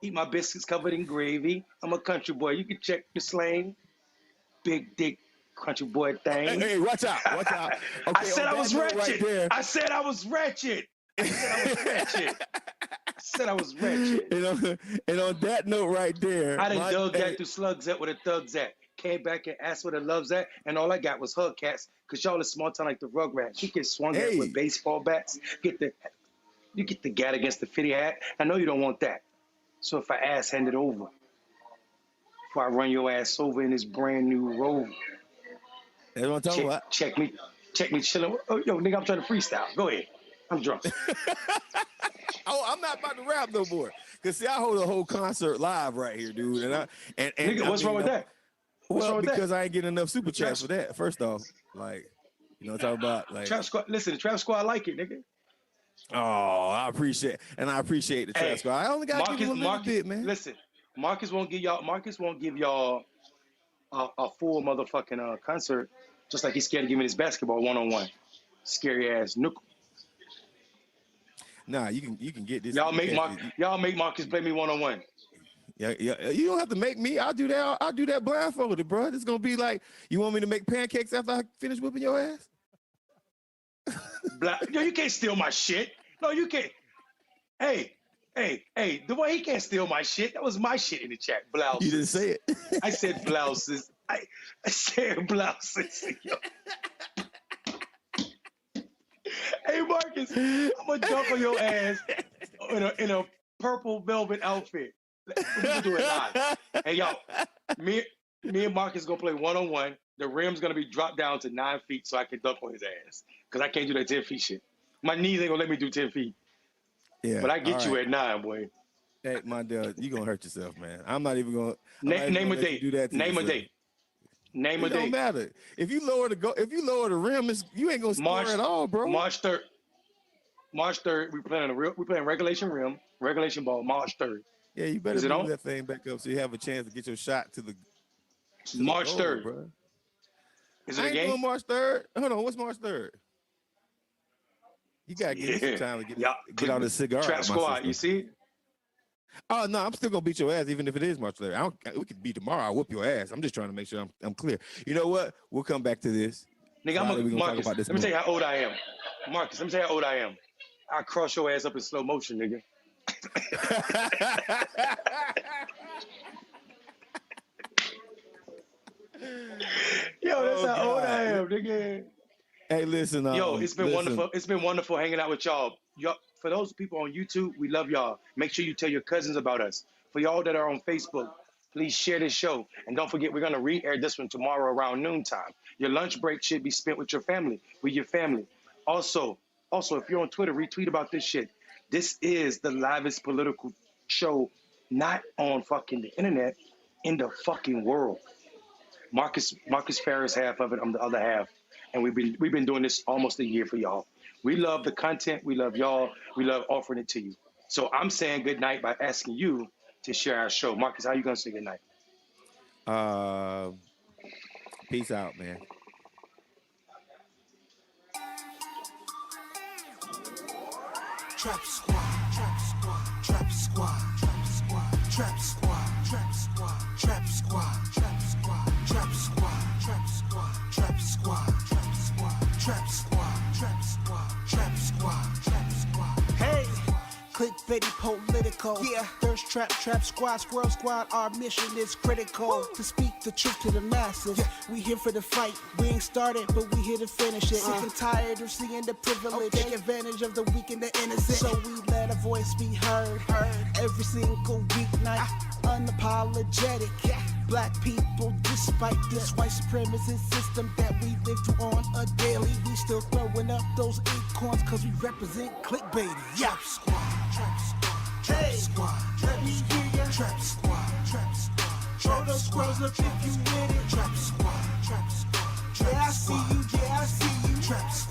Eat my biscuits covered in gravy. I'm a country boy. You can check the slang. Big dick country boy thing. Hey, watch out. Okay, I said I was wretched. Right there. I said I was wretched. And on that note right there. I done dug that through slugs at where the thugs at. Came back and asked where the love's at. And all I got was hug cats. Because y'all is small town like the Rugrats. You get swung at with baseball bats. You get the gat against the fitty hat. I know you don't want that. So if I ass hand it over, before I run your ass over in this brand new Rover. That's what I'm talking about. Check me chilling. Oh, yo, nigga, I'm trying to freestyle. Go ahead. I'm drunk. Oh, I'm not about to rap no more. Cause see, I hold a whole concert live right here, dude. And nigga, what's wrong with that? Well, because I ain't getting enough super chats for that. First off, like, you know what I'm talking about? Like Trap Squad. Listen, the Trap Squad like it, nigga. Oh, I appreciate the Trap Squad. I only got to give you a little bit, man. Listen, Marcus won't give y'all a full motherfucking concert, just like he's scared to give me this basketball one-on-one. Scary ass nook. Nah, you can get this. Y'all make Marcus play me one-on-one. Yeah. You don't have to make me. I'll do that blindfolded, bro. It's gonna be like, you want me to make pancakes after I finish whipping your ass? Yo, you can't steal my shit. No, you can't. Hey, the way he can't steal my shit. That was my shit in the chat. Blouses. You didn't say it. I said blouses. I said blouses. Yo. Hey, Marcus, I'm gonna dunk on your ass in a purple velvet outfit. We can do it live. Hey, y'all, me and Marcus gonna play one-on-one. The rim's gonna be dropped down to 9 feet so I can dunk on his ass. Because I can't do that 10 feet shit. My knees ain't gonna let me do 10 feet. Yeah. But I get you at 9, boy. Hey, Mondale, you gonna hurt yourself, man. I'm not even gonna name a date. Name a date. Name a date. It don't matter. If you lower the rim, you ain't gonna score at all, bro. March 3rd. We playing regulation rim, regulation ball. March 3rd. Yeah, you better move that thing back up so you have a chance to get your shot to the March 3rd, bro. Is it a game? Going March 3rd. Hold on, what's March 3rd? You gotta give me some time to get out the cigar. Trap Squad, you see? Oh no, I'm still gonna beat your ass even if it is March 3rd. We could beat tomorrow. I'll whoop your ass. I'm just trying to make sure I'm clear. You know what? We'll come back to this. Nigga, Marcus, let me tell you how old I am. Marcus, let me tell you how old I am. I'll cross your ass up in slow motion, nigga. Yo, that's how old I am, nigga. Hey, listen. Yo, it's been wonderful. It's been wonderful hanging out with y'all. For those people on YouTube, we love y'all. Make sure you tell your cousins about us. For y'all that are on Facebook, please share this show. And don't forget, we're gonna re-air this one tomorrow around noontime. Your lunch break should be spent with your family. Also, if you're on Twitter, retweet about this shit. This is the livest political show, not on fucking the internet, in the fucking world. Marcus Farris half of it, I'm the other half. And we've been doing this almost a year for y'all. We love the content, we love y'all, we love offering it to you. So I'm saying good night by asking you to share our show. Marcus, how you gonna say good night? Peace out, man. Trap squad, trap squad, trap squad, trap squad, trap squad, trap squad, trap squad, trap squad, trap squad, trap squad, trap squad, trap squad, trap squad, trap squad, trap squad, trap squad. Hey, clickbaity political. Yeah, thirst trap, trap squad, squirrel squad. Our mission is critical to speak the truth to the masses. Yeah. We here for the fight. We ain't started, but we here to finish it. Sick and tired of seeing the privilege. Take advantage of the weak and the innocent. So we let a voice be heard. Every single weeknight, unapologetic. Yeah. Black people, despite this white supremacist system that we live through on a daily, we still throwing up those acorns cause we represent clickbaity. Yeah. Trap squad, trap squad, trap squad, let me hear ya. Trap squad, trap squad, throw those squirrels up if you with it. Trap squad, trap squad, yeah I see you, yeah I see you. Trap squad.